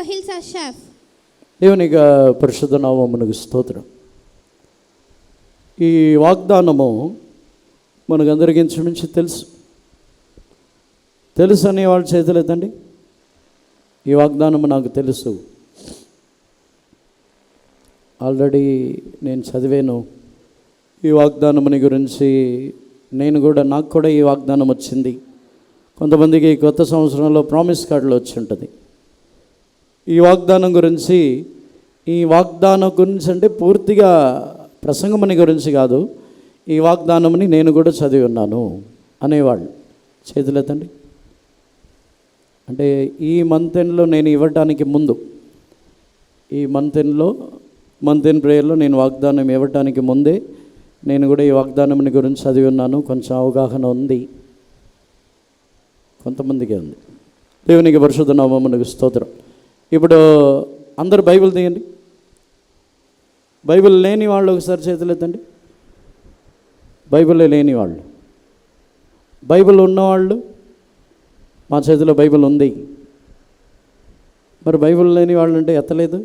Luca Hills as chef. దేవునికి పరిశుద్ధ నామమునకు స్తోత్రం. ఈ వాగ్దానము మనకందరికీ ఇంచుమించు తెలుసు అనే వాళ్ళ చేతులేదండి. ఈ వాగ్దానము నాకు తెలుసు, ఆల్రెడీ నేను చదివాను ఈ వాగ్దానముని గురించి. నాకు కూడా ఈ వాగ్దానం వచ్చింది. కొంతమందికి కొత్త సంవత్సరంలో ప్రామిస్ కార్డులు వచ్చి ఉంటుంది. ఈ వాగ్దానం గురించి అంటే పూర్తిగా ప్రసంగమని గురించి కాదు, ఈ వాగ్దానముని నేను కూడా చదివి ఉన్నాను అనేవాళ్ళు చేతులెత్తండి. అంటే ఈ మంత్ ఎండ్లో నేను ఇవ్వటానికి ముందు, ఈ మంత్ ఎండ్ ప్రేయర్లో నేను వాగ్దానం ఇవ్వటానికి ముందే నేను కూడా ఈ వాగ్దానముని గురించి చదివి ఉన్నాను. కొంచెం అవగాహన ఉంది, కొంతమందికే ఉంది. దేవునికి పరిశుద్ధ నామమునకు స్తోత్రం. ఇప్పుడు అందరూ బైబిల్ తీయండి. బైబిల్ లేని వాళ్ళు ఒకసారి చేతులెత్తండి. బైబిల్ లేని వాళ్ళు, బైబిల్ ఉన్నవాళ్ళు, మా చేతిలో బైబిల్ ఉంది. మరి బైబిల్ లేని వాళ్ళు అంటే ఎత్తలేదు.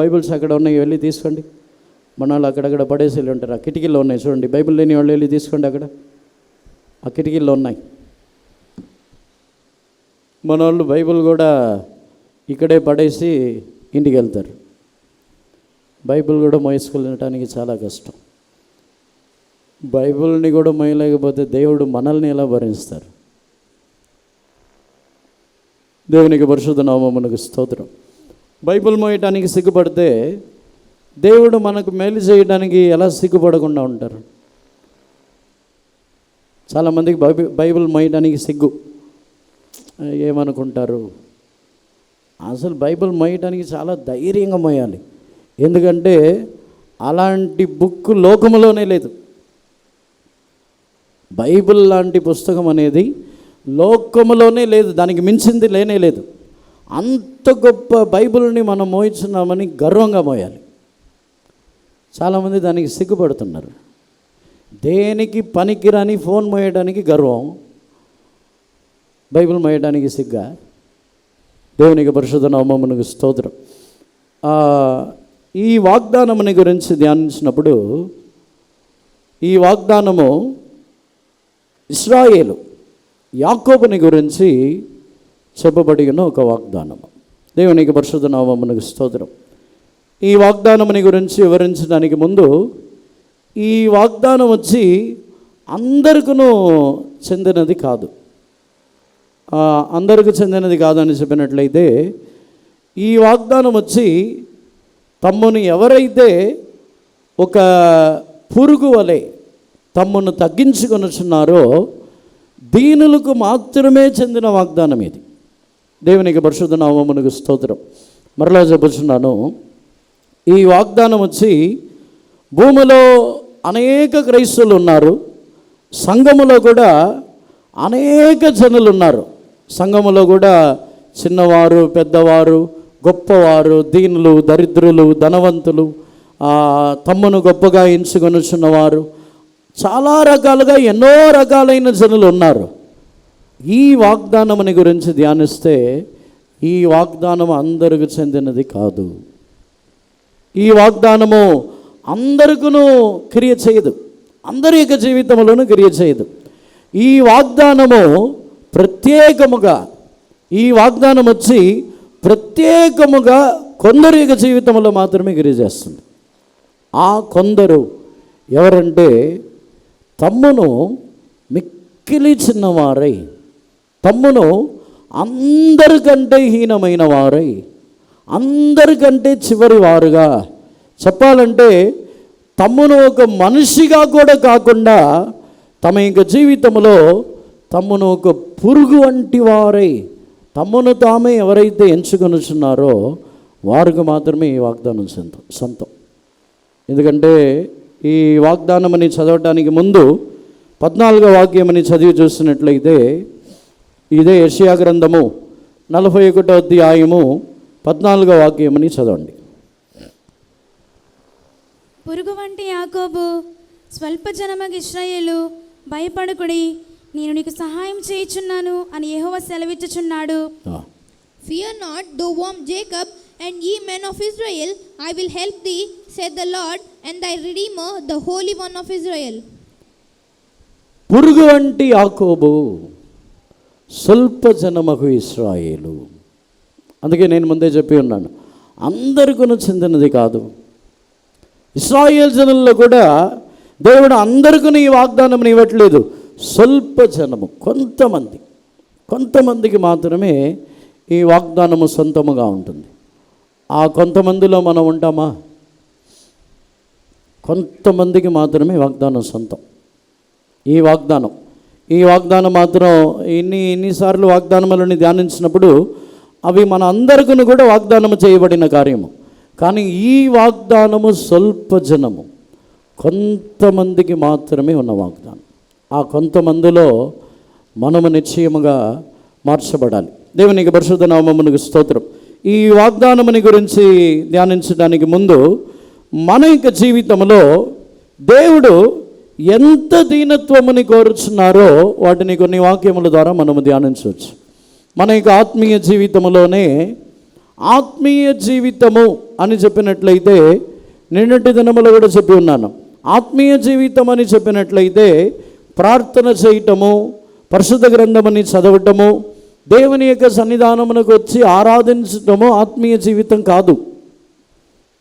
బైబిల్స్ అక్కడ ఉన్నాయి, వెళ్ళి తీసుకోండి. మన వాళ్ళు అక్కడక్కడ పడేసి వెళ్ళి ఉంటారు. ఆ కిటికీల్లో ఉన్నాయి చూడండి. బైబిల్ లేని వాళ్ళు వెళ్ళి తీసుకోండి, అక్కడ ఆ కిటికీల్లో ఉన్నాయి. మన వాళ్ళు బైబిల్ కూడా ఇక్కడే పడేసి ఇంటికి వెళ్తారు. బైబిల్ కూడా మోసుకెళ్ళటానికి చాలా కష్టం. బైబిల్ని కూడా మోయలేకపోతే దేవుడు మనల్ని ఎలా భరిస్తారు? దేవునికి పరిశుద్ధ నామమునకు స్తోత్రం. బైబిల్ మోయటానికి సిగ్గుపడితే దేవుడు మనకు మేలు చేయడానికి ఎలా సిగ్గుపడకుండా ఉంటారు? చాలామందికి బైబిల్ మోయటానికి సిగ్గు. ఏమనుకుంటారు? అసలు బైబిల్ మోయటానికి చాలా ధైర్యంగా మోయాలి. ఎందుకంటే అలాంటి బుక్ లోకములోనే లేదు. బైబిల్ లాంటి పుస్తకం అనేది లోకములోనే లేదు, దానికి మించింది లేనే లేదు. అంత గొప్ప బైబిల్ని మనం మోయిస్తున్నామని గర్వంగా మోయాలి. చాలామంది దానికి సిగ్గుపడుతున్నారు. దేనికి పనికిరాని ఫోన్ మోయడానికి గర్వం, బైబిల్ మోయడానికి సిగ్గా? దేవునికి పరిశుద్ధ నామమునకు స్తోత్రం. ఈ వాగ్దానముని గురించి ధ్యానించినప్పుడు, ఈ వాగ్దానము ఇశ్రాయేలు యాకోబుని గురించి చెప్పబడిన ఒక వాగ్దానము. దేవునికి పరిశుద్ధ నామమునకు స్తోత్రం. ఈ వాగ్దానముని గురించి వివరించడానికి ముందు, ఈ వాగ్దానం వచ్చి అందరికీ చెందినది కాదు. అందరికీ చెందినది కాదని చెప్పినట్లయితే, ఈ వాగ్దానం వచ్చి తమ్మును ఎవరైతే ఒక పురుగు వలె తమ్మును తగ్గించుకొనుచున్నారో దీనులకు మాత్రమే చెందిన వాగ్దానం ఇది. దేవునికి పరిశుద్ధ నామమునకు స్తోత్రం. మరలా చెప్పుచున్నాను, ఈ వాగ్దానం వచ్చి భూమిలో అనేక క్రైస్తవులు ఉన్నారు, సంఘములో కూడా అనేక జనులు ఉన్నారు. సంఘములో కూడా చిన్నవారు, పెద్దవారు, గొప్పవారు, దీనులు, దరిద్రులు, ధనవంతులు, తమ్మును గొప్పగా ఎంచుకొనుచున్నవారు, చాలా రకాలుగా ఎన్నో రకాలైన జనులు ఉన్నారు. ఈ వాగ్దానముని గురించి ధ్యానిస్తే, ఈ వాగ్దానం అందరికి చెందినది కాదు. ఈ వాగ్దానము అందరికీ క్రియ చేయదు, అందరి యొక్క జీవితంలోనూ క్రియ చేయదు. ఈ వాగ్దానము ప్రత్యేకముగా, ఈ వాగ్దానం వచ్చి ప్రత్యేకముగా కొందరి యొక్క జీవితంలో మాత్రమే క్రియ చేస్తుంది. ఆ కొందరు ఎవరంటే, తమ్మును మిక్కిలి చిన్నవారై, తమ్మును అందరికంటే హీనమైన వారై, అందరికంటే చివరి వారుగా, చెప్పాలంటే తమ్మును ఒక మనిషిగా కూడా కాకుండా తమ యొక్క జీవితంలో తమ్మును ఒక పురుగు వంటి వారై, తమ్మును తామే ఎవరైతే ఎంచుకొనుచున్నారో వారికి మాత్రమే ఈ వాగ్దానం సొంతం. ఎందుకంటే ఈ వాగ్దానమని చదవటానికి ముందు 14వ వాక్యమని చదివి చూసినట్లయితే, ఇదే యెషయా గ్రంథము 41వ అధ్యాయము 14వ వాక్యమని చదవండి. పురుగు వంటి యాకోబు, స్వల్ప జనమగు ఇశ్రాయేలు, భయపడకుడి, నేను నీకు సహాయం చేయుచున్నాను అని యెహోవా సెలవిచ్చుచున్నాడు. Fear not, thou warm Jacob, and ye men of Israel, I will help thee, saith the Lord, and thy Redeemer, the Holy One of Israel. పురుగు వంటి యాకోబు, స్వల్ప జనమగు ఇశ్రాయేలు. అందుకే నేను ముందే చెప్పి ఉన్నాను, అందరికీ చెందినది కాదు. ఇశ్రాయేల్ జనుల్లో కూడా దేవుడు అందరికీ ఈ వాగ్దానం ఇవ్వట్లేదు. స్వల్ప జనము, కొంతమందికి మాత్రమే ఈ వాగ్దానము సొంతముగా ఉంటుంది. ఆ కొంతమందిలో మనం ఉంటామా? కొంతమందికి మాత్రమే వాగ్దానం సొంతం. ఈ వాగ్దానం మాత్రం ఎన్నిసార్లు వాగ్దానములను ధ్యానించినప్పుడు అవి మన అందరికీ కూడా వాగ్దానము చేయబడిన కార్యము. కానీ ఈ వాగ్దానము స్వల్ప జనము, కొంతమందికి మాత్రమే ఉన్న వాగ్దానం. ఆ కొంతమందిలో మనము నిశ్చయముగా మార్చబడాలి. దేవునికి పరిశుద్ధ నామమునకు స్తోత్రం. ఈ వాగ్దానముని గురించి ధ్యానించడానికి ముందు మన యొక్క జీవితంలో దేవుడు ఎంత దీనత్వముని కోరుచున్నారో వాటిని కొన్ని వాక్యముల ద్వారా మనము ధ్యానించవచ్చు. మన యొక్క ఆత్మీయ జీవితంలోనే ఆత్మీయ జీవితము అని చెప్పినట్లయితే, నిన్నటి దినములో కూడా చెప్పి ఉన్నాను, ఆత్మీయ జీవితం అని చెప్పినట్లయితే ప్రార్థన చేయటము, పరిశుద్ధ గ్రంథముని చదవటము, దేవుని యొక్క సన్నిధానమునకు వచ్చి ఆరాధించటము ఆత్మీయ జీవితం కాదు.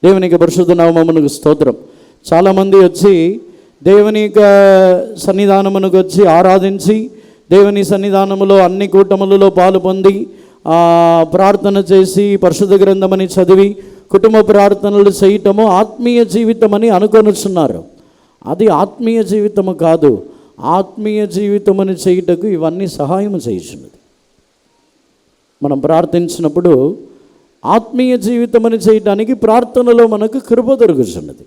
దేవునికి పరిశుద్ధ నామమునకు స్తోత్రం. చాలామంది వచ్చి దేవుని యొక్క సన్నిధానమునకు వచ్చి ఆరాధించి, దేవుని సన్నిధానములో అన్ని కూటములలో పాలు పొంది ప్రార్థన చేసి పరిశుద్ధ గ్రంథమని చదివి కుటుంబ ప్రార్థనలు చేయటము ఆత్మీయ జీవితం అని అనుకొనుచున్నారు. అది ఆత్మీయ జీవితము కాదు. ఆత్మీయ జీవితమని చేయుటకు ఇవన్నీ సహాయం చేయుచున్నది. మనం ప్రార్థించినప్పుడు ఆత్మీయ జీవితమని చేయటానికి ప్రార్థనలో మనకు కృప దొరుకుతున్నది.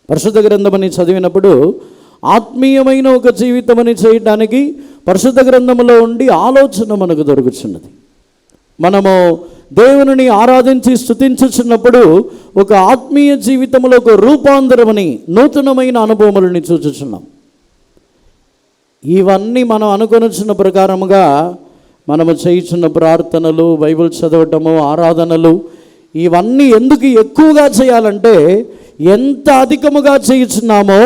పరిశుద్ధ గ్రంథమని చదివినప్పుడు ఆత్మీయమైన ఒక జీవితమని చేయటానికి పరిశుద్ధ గ్రంథములో ఉండి ఆలోచన మనకు దొరుకుతున్నది. మనము దేవుని ఆరాధించి స్తుతించుచున్నప్పుడు ఒక ఆత్మీయ జీవితంలో ఒక రూపాంతరమని నూతనమైన అనుభవములని చూచుచున్నాం. ఇవన్నీ మనం అనుకొనిచున్న ప్రకారముగా మనము చేయుచున్న ప్రార్థనలు, బైబిల్ చదవటము, ఆరాధనలు, ఇవన్నీ ఎందుకు ఎక్కువగా చేయాలంటే ఎంత అధికముగా చేయుచున్నామో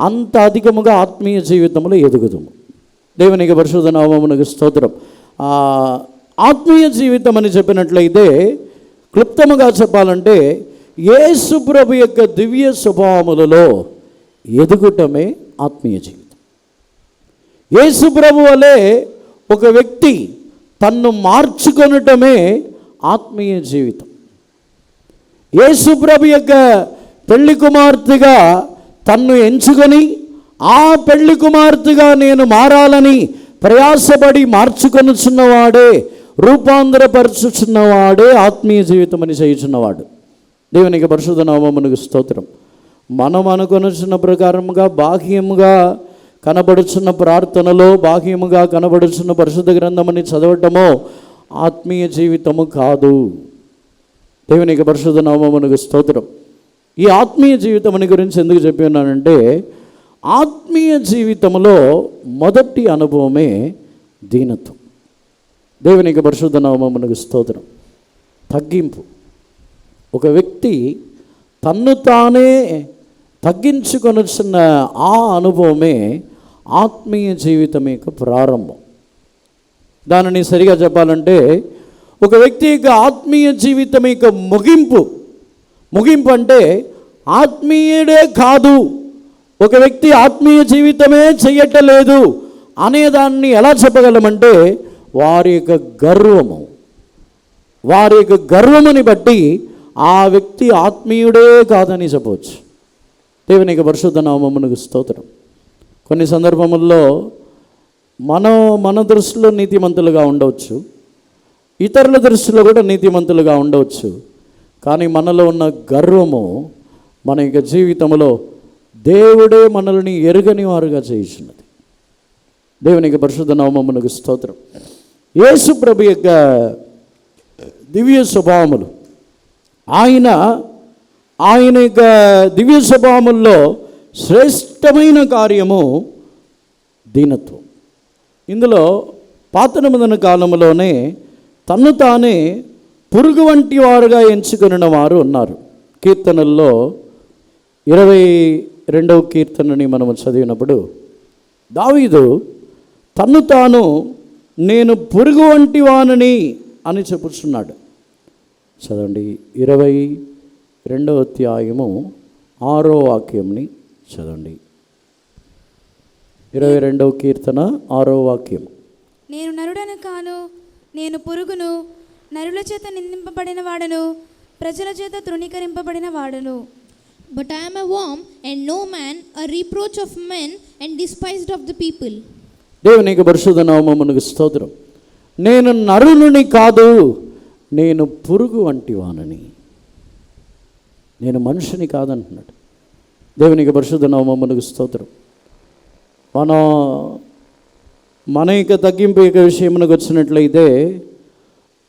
అంత అధికముగా ఆత్మీయ జీవితంలో ఎదుగుదాము. దేవునికి పరిశుద్ధ నామమునకు స్తోత్రం. ఆత్మీయ జీవితం అని చెప్పినట్లయితే క్లుప్తముగా చెప్పాలంటే యేసు ప్రభు యొక్క దివ్య స్వభావములలో ఎదుగుటమే ఆత్మీయ జీవితం. యేసు ప్రభు వలె ఒక వ్యక్తి తన్ను మార్చుకొనటమే ఆత్మీయ జీవితం. యేసు ప్రభు యొక్క పెళ్లి కుమార్తెగా తన్ను ఎంచుకొని ఆ పెళ్లి కుమార్తెగా నేను మారాలని ప్రయాసపడి మార్చుకొనుచున్నవాడే, రూపాంతరపరచుచున్నవాడే ఆత్మీయ జీవితం అని చేయుచున్నవాడు. దేవునికి పరిశుద్ధ నామమునకు స్తోత్రం. మనం అనుకొనుచున్న ప్రకారముగా బాహ్యముగా కనబడుచున్న ప్రార్థనలో, బాహ్యముగా కనబడుచున్న పరిశుద్ధ గ్రంథమని చదవటమో ఆత్మీయ జీవితము కాదు. దేవునికి పరిశుద్ధ నామమునకు స్తోత్రం. ఈ ఆత్మీయ జీవితం అని గురించి ఎందుకు చెప్పి ఉన్నానంటే, ఆత్మీయ జీవితంలో మొదటి అనుభవమే దీనత్వం. దేవునికి పరిశుద్ధ నామమునకు స్తోత్రం. తగ్గింపు. ఒక వ్యక్తి తన్ను తానే తగ్గించుకొనుచున్న ఆ అనుభవమే ఆత్మీయ జీవితం యొక్క ప్రారంభం. దానిని సరిగా చెప్పాలంటే ఒక వ్యక్తి యొక్క ఆత్మీయ జీవితం యొక్క ముగింపు అంటే ఆత్మీయుడే కాదు, ఒక వ్యక్తి ఆత్మీయ జీవితమే చెయ్యట్లేదు అనేదాన్ని ఎలా చెప్పగలమంటే వారి యొక్క గర్వముని బట్టి ఆ వ్యక్తి ఆత్మీయుడే కాదని చెప్పవచ్చు. దేవునికి పరిశుద్ధ నామమునకు స్తోత్రం. కొన్ని సందర్భముల్లో మన దృష్టిలో నీతిమంతులుగా ఉండవచ్చు, ఇతరుల దృష్టిలో కూడా నీతిమంతులుగా ఉండవచ్చు. కానీ మనలో ఉన్న గర్వము మన యొక్క జీవితంలో దేవుడే మనల్ని ఎరుగని వారుగా చేయుచున్నది. దేవునికి పరిశుద్ధ నామమునకు స్తోత్రం. యేసు ప్రభు యొక్క దివ్య స్వభావములు, ఆయన యొక్క దివ్య స్వభావముల్లో శ్రేష్టమైన కార్యము దీనత్వం. ఇందులో పాత నిబంధన కాలంలోనే తన్ను తానే పురుగు వంటి వారుగా ఎంచుకున్న వారు ఉన్నారు. కీర్తనల్లో 22వ కీర్తనని మనము చదివినప్పుడు దావీదు తన్ను తాను నేను పురుగు వంటి వానని అని చెప్పుచున్నాడు. చదవండి 22వ అధ్యాయము 6వ వాక్యంని చదవండి. 22వ కీర్తన 6వ వాక్యం. నేను నరుడను కాను, నేను పురుగును, నరుల చేత నిందింపబడిన వాడను, ప్రజల చేత తృణీకరింపబడిన వాడను. But I am a worm and no man, a reproach of men and despised of the people. దేవునికి పరిశుద్ధ నామమునకు స్తోత్రం. నేను నరుని కాదు, నేను పురుగు వంటి వానని. నేను మనిషిని కాదంటున్నాడు. దేవునికి పరిశుద్ధ నామమునకు స్తోత్రం. మన యొక్క తగ్గింపు యొక్క విషయమునకు వచ్చినట్లయితే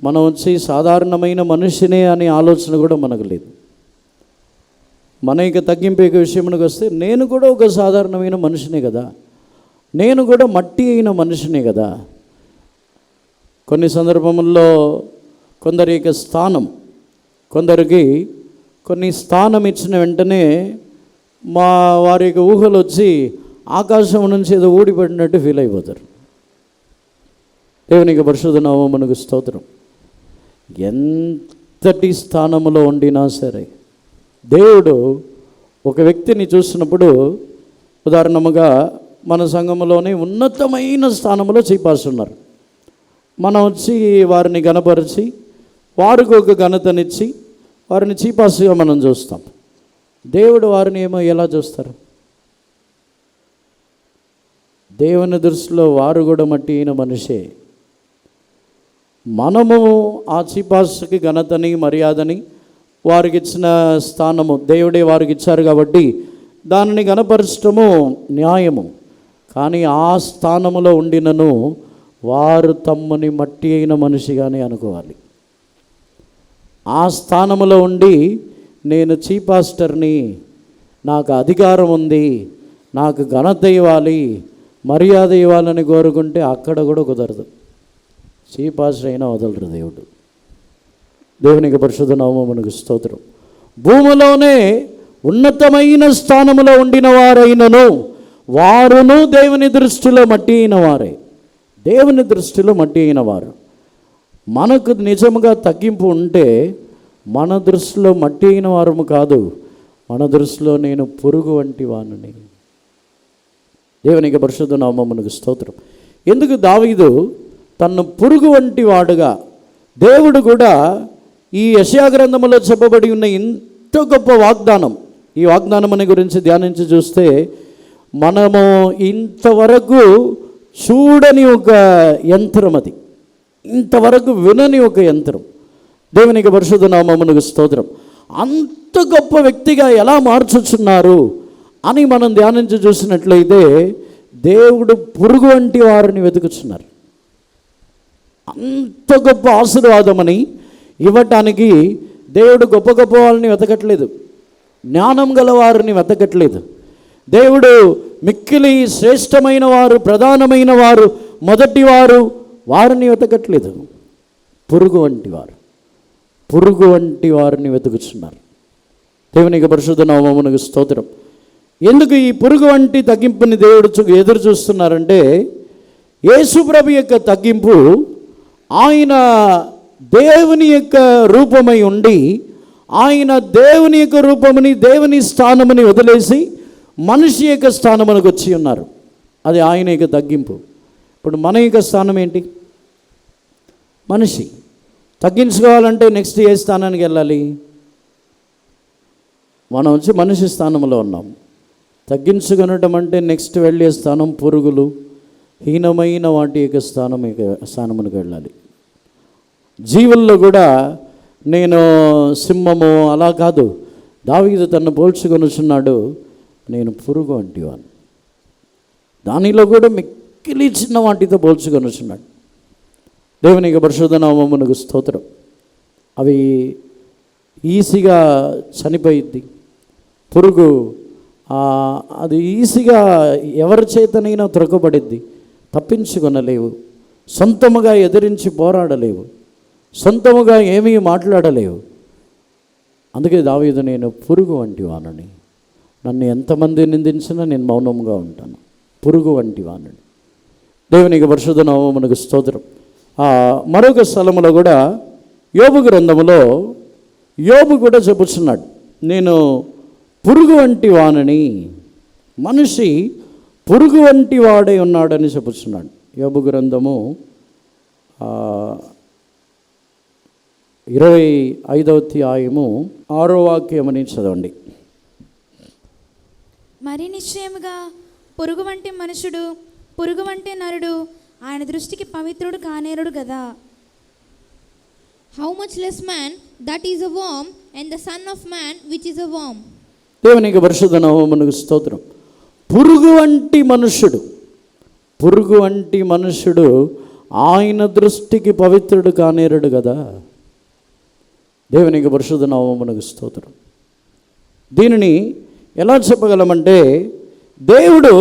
మనం వచ్చి సాధారణమైన మనిషినే అనే ఆలోచన కూడా మనకు లేదు. మన యొక్క తగ్గింపు యొక్క విషయమునకు వస్తే నేను కూడా ఒక సాధారణమైన మనిషినే కదా, నేను కూడా మట్టి అయిన మనిషినే కదా. కొన్ని సందర్భముల్లో కొందరి యొక్క స్థానం, కొందరికి కొన్ని స్థానం ఇచ్చిన వెంటనే మా వారి యొక్క ఊహలు వచ్చి ఆకాశం నుంచి ఏదో ఊడిపడినట్టు ఫీల్ అయిపోతారు. దేవునికి పరిశుద్ధ నామమునకు స్తోత్రం. ఎంతటి స్థానములో ఉండినా సరే దేవుడు ఒక వ్యక్తిని చూసినప్పుడు, ఉదాహరణముగా మన సంఘములోనే ఉన్నతమైన స్థానంలో చీపాస్తున్నారు. మనం వచ్చి వారిని గణపరిచి వారికి ఒక ఘనతనిచ్చి వారిని చీపాసుగా మనం చూస్తాం. దేవుడు వారిని ఏమో ఎలా చూస్తారు? దేవుని దృష్టిలో వారు కూడా మట్టి అయిన మనిషే. మనము ఆ చీపాసుకి ఘనతని మర్యాదని వారికి ఇచ్చిన స్థానము దేవుడే వారికి ఇచ్చారు కాబట్టి దానిని గణపరచటము న్యాయము. కానీ ఆ స్థానములో ఉండినను వారు తమ్ముని మట్టి అయిన మనిషిగానే అనుకోవాలి. ఆ స్థానములో ఉండి నేను చీఫ్ పాస్టర్ని, నాకు అధికారం ఉంది, నాకు ఘనత ఇవ్వాలి, మర్యాద ఇవ్వాలని కోరుకుంటే అక్కడ కూడా కుదరదు. చీఫ్ పాస్టర్ అయినా వదలరు దేవుడు. దేవునికి పరిశుద్ధ నామమునకు స్తోత్రం. భూమిలోనే ఉన్నతమైన స్థానములో ఉండిన వారైనను వారును దేవుని దృష్టిలో మట్టి అయిన వారే. దేవుని దృష్టిలో మట్టి అయిన వారు. మనకు నిజముగా తగ్గింపు ఉంటే మన దృష్టిలో మట్టి అయిన వారము కాదు, మన దృష్టిలో నేను పురుగు వంటి వాడిని. దేవునికి పరిశుద్ధ నామమునకు స్తోత్రం. ఎందుకు దావీదు తన్ను పురుగు వంటి వాడుగా, దేవుడు కూడా ఈ యెషయా గ్రంథములో చెప్పబడి ఉన్న ఇంత గొప్ప వాగ్దానం, ఈ వాగ్దానముని గురించి ధ్యానించి చూస్తే మనము ఇంతవరకు చూడని ఒక యంత్రం, అది ఇంతవరకు వినని ఒక యంత్రం. దేవునికి పరిశుద్ధ నామమునకు స్తోత్రం. అంత గొప్ప వ్యక్తిగా ఎలా మార్చుచున్నారు అని మనం ధ్యానించి చూసినట్లయితే దేవుడు పురుగు వంటి వారిని వెతుకుచున్నారు. అంత గొప్ప ఆశీర్వాదమని ఇవ్వటానికి దేవుడు గొప్ప గొప్ప వాళ్ళని వెతకట్లేదు, జ్ఞానం గల వారిని వెతకట్లేదు. దేవుడు మిక్కిలి శ్రేష్టమైన వారు, ప్రధానమైన వారు, మొదటి వారిని వెతకట్లేదు. పురుగు వంటి వారిని వెతుకుతున్నారు. దేవునికి పరిశుద్ధ నామమునకు స్తోత్రం. ఎందుకు ఈ పురుగు వంటి తగ్గింపుని దేవుడు ఎదురు చూస్తున్నారంటే, యేసుప్రభు యొక్క తగ్గింపు, ఆయన దేవుని యొక్క రూపమై ఉండి ఆయన దేవుని యొక్క రూపముని, దేవుని స్థానముని వదిలేసి మనిషి యొక్క స్థానమునకు వచ్చి ఉన్నారు. అది ఆయన యొక్క తగ్గింపు. ఇప్పుడు మన యొక్క స్థానం ఏంటి? మనిషి. తగ్గించుకోవాలంటే నెక్స్ట్ ఏ స్థానానికి వెళ్ళాలి? మనం వచ్చి మనిషి స్థానంలో ఉన్నాం. తగ్గించుకొనటం అంటే నెక్స్ట్ వెళ్ళే స్థానం పురుగులు, హీనమైన వాటి యొక్క స్థానమునికి వెళ్ళాలి. జీవుల్లో కూడా నేను సింహము అలా కాదు, దావీదు తను పోల్చుకొనుచున్నాడు, నేను పురుగు వంటివాను. దానిలో కూడా మిక్కిలి చిన్న వాటితో పోల్చుకొనుచున్నాడు. దేవునికి పరిశుద్ధ నామమునకు స్తోత్రం. అవి ఈజీగా చనిపోయిద్ది. పురుగు అది ఈజీగా ఎవరి చేతనైనా త్రొక్కబడిద్ది. తప్పించుకొనలేవు, సొంతముగా ఎదిరించి పోరాడలేవు, సొంతముగా ఏమీ మాట్లాడలేవు. అందుకే దావీదు, నేను పురుగు వంటి వానని, నన్ను ఎంతమంది నిందించినా నేను మౌనంగా ఉంటాను, పురుగు వంటి వానని. దేవునికి పరిశుద్ధ నామమునకు స్తోత్రం. మరొక స్థలములో కూడా యోబు గ్రంథములో యోబు కూడా చెప్పుచున్నాడు, నేను పురుగు వంటి వానని, మనిషి పురుగు వంటి వాడై ఉన్నాడని చెప్పుచున్నాడు. యోబు గ్రంథము 25వ అధ్యాయము 6వ వాక్యమని చదవండి. మరి నిశ్చయముగా పురుగు వంటి మనుషుడు, పురుగు వంటి నరుడు ఆయన దృష్టికి పవిత్రుడు కానేరుడు కదా. How much less man that is a worm, and the son of man which is a worm. దేవునికి పరిశుద్ధ నామమునకు స్తోత్రం. పురుగు వంటి మనుష్యుడు, పురుగు వంటి మనుష్యుడు ఆయన దృష్టికి పవిత్రుడు కానేరుడు కదా. దేవునికి పరిశుద్ధ నామమునకు స్తోత్రం. దీనిని ఎలా చెప్పగలమంటే, దేవుడు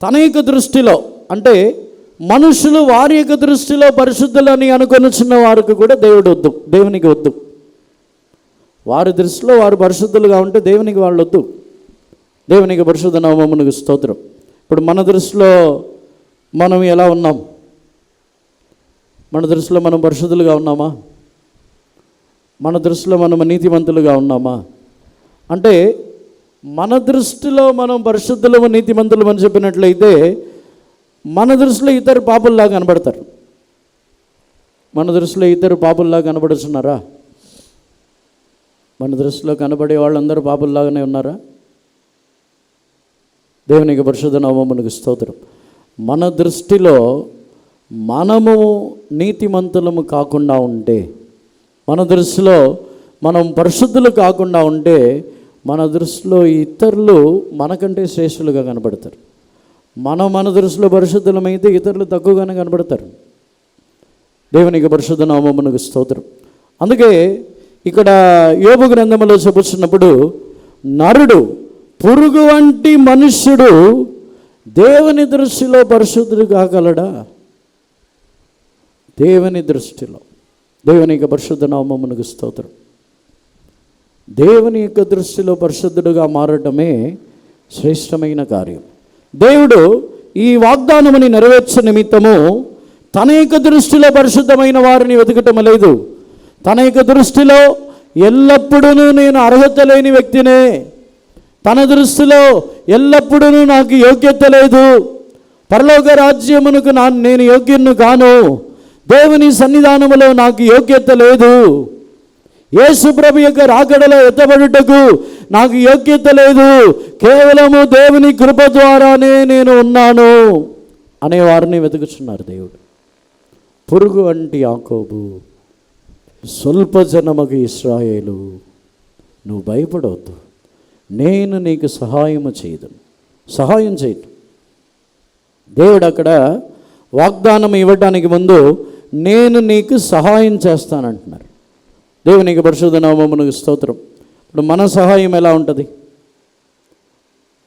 తన యొక్క దృష్టిలో, అంటే మనుషులు వారి యొక్క దృష్టిలో పరిశుద్ధులని అనుకొనిచున్న వారికి కూడా దేవుడు వద్దు, దేవునికి వద్దు. వారి దృష్టిలో వారు పరిశుద్ధులుగా ఉంటే దేవునికి వాళ్ళు వద్దు. దేవునికి పరిశుద్ధ నామమునకు స్తోత్రం. ఇప్పుడు మన దృష్టిలో మనం ఎలా ఉన్నాం? మన దృష్టిలో మనం పరిశుద్ధులుగా ఉన్నామా? మన దృష్టిలో మనం నీతిమంతులుగా ఉన్నామా? అంటే మన దృష్టిలో మనం పరిశుద్ధులము నీతిమంతులు అని చెప్పినట్లయితే మన దృష్టిలో ఇద్దరు పాపుల్లా కనబడతారు. మన దృష్టిలో ఇద్దరు పాపుల్లా కనబడుతున్నారా? మన దృష్టిలో కనబడే వాళ్ళందరూ పాపుల్లాగానే ఉన్నారా? దేవునికి పరిశుద్ధ నామమునకు స్తోత్రం. మన దృష్టిలో మనము నీతిమంతులము కాకుండా ఉంటే, మన దృష్టిలో మనం పరిశుద్ధులు కాకుండా ఉంటే, మన దృష్టిలో ఇతరులు మనకంటే శ్రేష్ఠులుగా కనబడతారు. మన దృష్టిలో పరిశుద్ధులమైతే ఇతరులు తక్కువగానే కనబడతారు. దేవునికి పరిశుద్ధ నామమునకు స్తోత్రం. అందుకే ఇక్కడ యోబు గ్రంథములో చెప్పుచున్నప్పుడు, నరుడు పురుగు వంటి మనుష్యుడు దేవుని దృష్టిలో పరిశుద్ధుడు కాగలడా? దేవుని దృష్టిలో, దేవుని యొక్క పరిశుద్ధ నామమునకు స్తోత్రం. దేవుని యొక్క దృష్టిలో పరిశుద్ధుడుగా మారటమే శ్రేష్టమైన కార్యం. దేవుడు ఈ వాగ్దానముని నెరవేర్చ నిమిత్తము తన యొక్క దృష్టిలో పరిశుద్ధమైన వారిని వెతకటం లేదు. తన యొక్క దృష్టిలో ఎల్లప్పుడూ నేను అర్హత లేని వ్యక్తినే, తన దృష్టిలో ఎల్లప్పుడూ నాకు యోగ్యత లేదు, పరలోక రాజ్యమునకు నేను యోగ్యును కాను, దేవుని సన్నిధానములో నాకు యోగ్యత లేదు, యేసు ప్రభు యొక్క రాకడలో ఎత్తబడుటకు నాకు యోగ్యత లేదు, కేవలము దేవుని కృప ద్వారానే నేను ఉన్నాను అనేవారిని వెతుకుచున్నారు దేవుడు. పురుగు వంటి యాకోబు, స్వల్ప జనమగు ఇశ్రాయేలు, నువ్వు భయపడవద్దు, నేను నీకు సహాయం చేయను. సహాయం చేయను. దేవుడు అక్కడ వాగ్దానం ఇవ్వడానికి ముందు నేను నీకు సహాయం చేస్తానంటున్నారు. దేవునికి పరిశుద్ధ నామమునకు స్తోత్రం. ఇప్పుడు మన సహాయం ఎలా ఉంటుంది?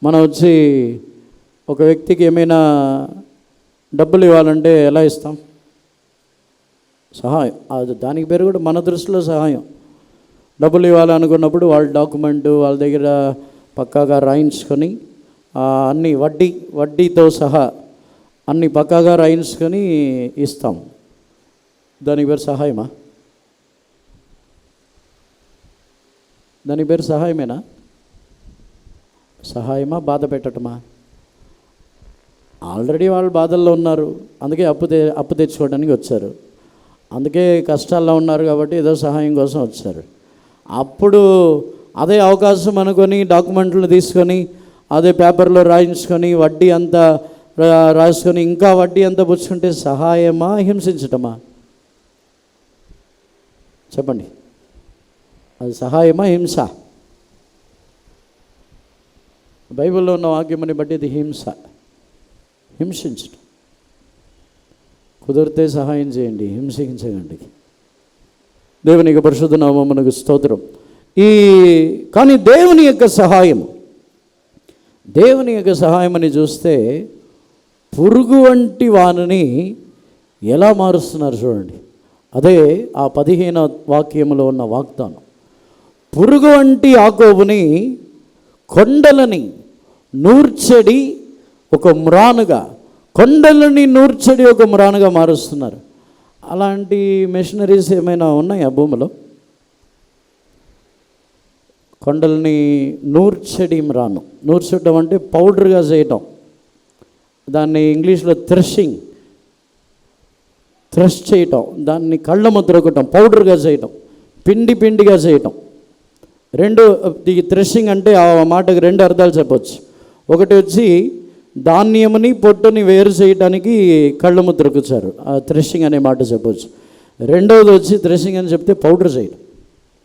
మనం వచ్చి ఒక వ్యక్తికి ఏమైనా డబ్బులు ఇవ్వాలంటే ఎలా ఇస్తాం? సహాయం. అది దానికి పేరు కూడా మన దృష్టిలో సహాయం. డబ్బులు ఇవ్వాలనుకున్నప్పుడు వాళ్ళ డాక్యుమెంటు వాళ్ళ దగ్గర పక్కాగా రాయించుకొని అన్ని వడ్డీతో సహా అన్ని పక్కాగా రాయించుకొని ఇస్తాం. దానికి పేరు సహాయమా? దానికి పేరు సహాయమేనా? సహాయమా? బాధ పెట్టటమా? ఆల్రెడీ వాళ్ళు బాధల్లో ఉన్నారు, అందుకే అప్పు తెచ్చుకోవడానికి వచ్చారు, అందుకే కష్టాల్లో ఉన్నారు కాబట్టి ఏదో సహాయం కోసం వచ్చారు. అప్పుడు అదే అవకాశం అనుకొని డాక్యుమెంట్లు తీసుకొని అదే పేపర్లో రాయించుకొని వడ్డీ అంతా రాసుకొని ఇంకా వడ్డీ అంతా పుచ్చుకుంటే సహాయమా, హింసించటమా? చెప్పండి, అది సహాయమా, హింస? బైబిల్లో ఉన్న వాక్యమని బట్టి ఇది హింస, హింసించడం. కుదిరితే సహాయం చేయండి, హింసించకండి. దేవునికి పరిశుద్ధ నామమునకు స్తోత్రం. కానీ దేవుని యొక్క సహాయం అని చూస్తే పురుగు వంటి వానిని ఎలా మారుస్తున్నారు చూడండి. అదే ఆ 15వ వాక్యంలో ఉన్న వాగ్దానం. పురుగు వంటి యాకోబుని కొండలని నూర్చెడి ఒక మ్రానుగా, కొండలని నూర్చెడి ఒక మ్రానుగా మారుస్తున్నారు. అలాంటి మెషినరీస్ ఏమైనా ఉన్నాయా భూమిలో? కొండలని నూర్చెడి మ్రాను. నూర్చడం అంటే పౌడర్గా చేయటం. దాన్ని ఇంగ్లీష్లో థ్రెష్ చేయటం, దాన్ని కళ్ళ ముద్రొక్కటం, పౌడర్గా చేయటం, పిండిగా చేయటం. ఈ థ్రెషింగ్ అంటే ఆ మాటకు 2 అర్థాలు చెప్పవచ్చు. ఒకటి వచ్చి ధాన్యముని పొట్టుని వేరు చేయడానికి కళ్ళ ముద్రకొచ్చారు, ఆ థ్రెషింగ్ అనే మాట చెప్పవచ్చు. రెండవది వచ్చి థ్రెషింగ్ అని చెప్తే పౌడర్ చేయడం,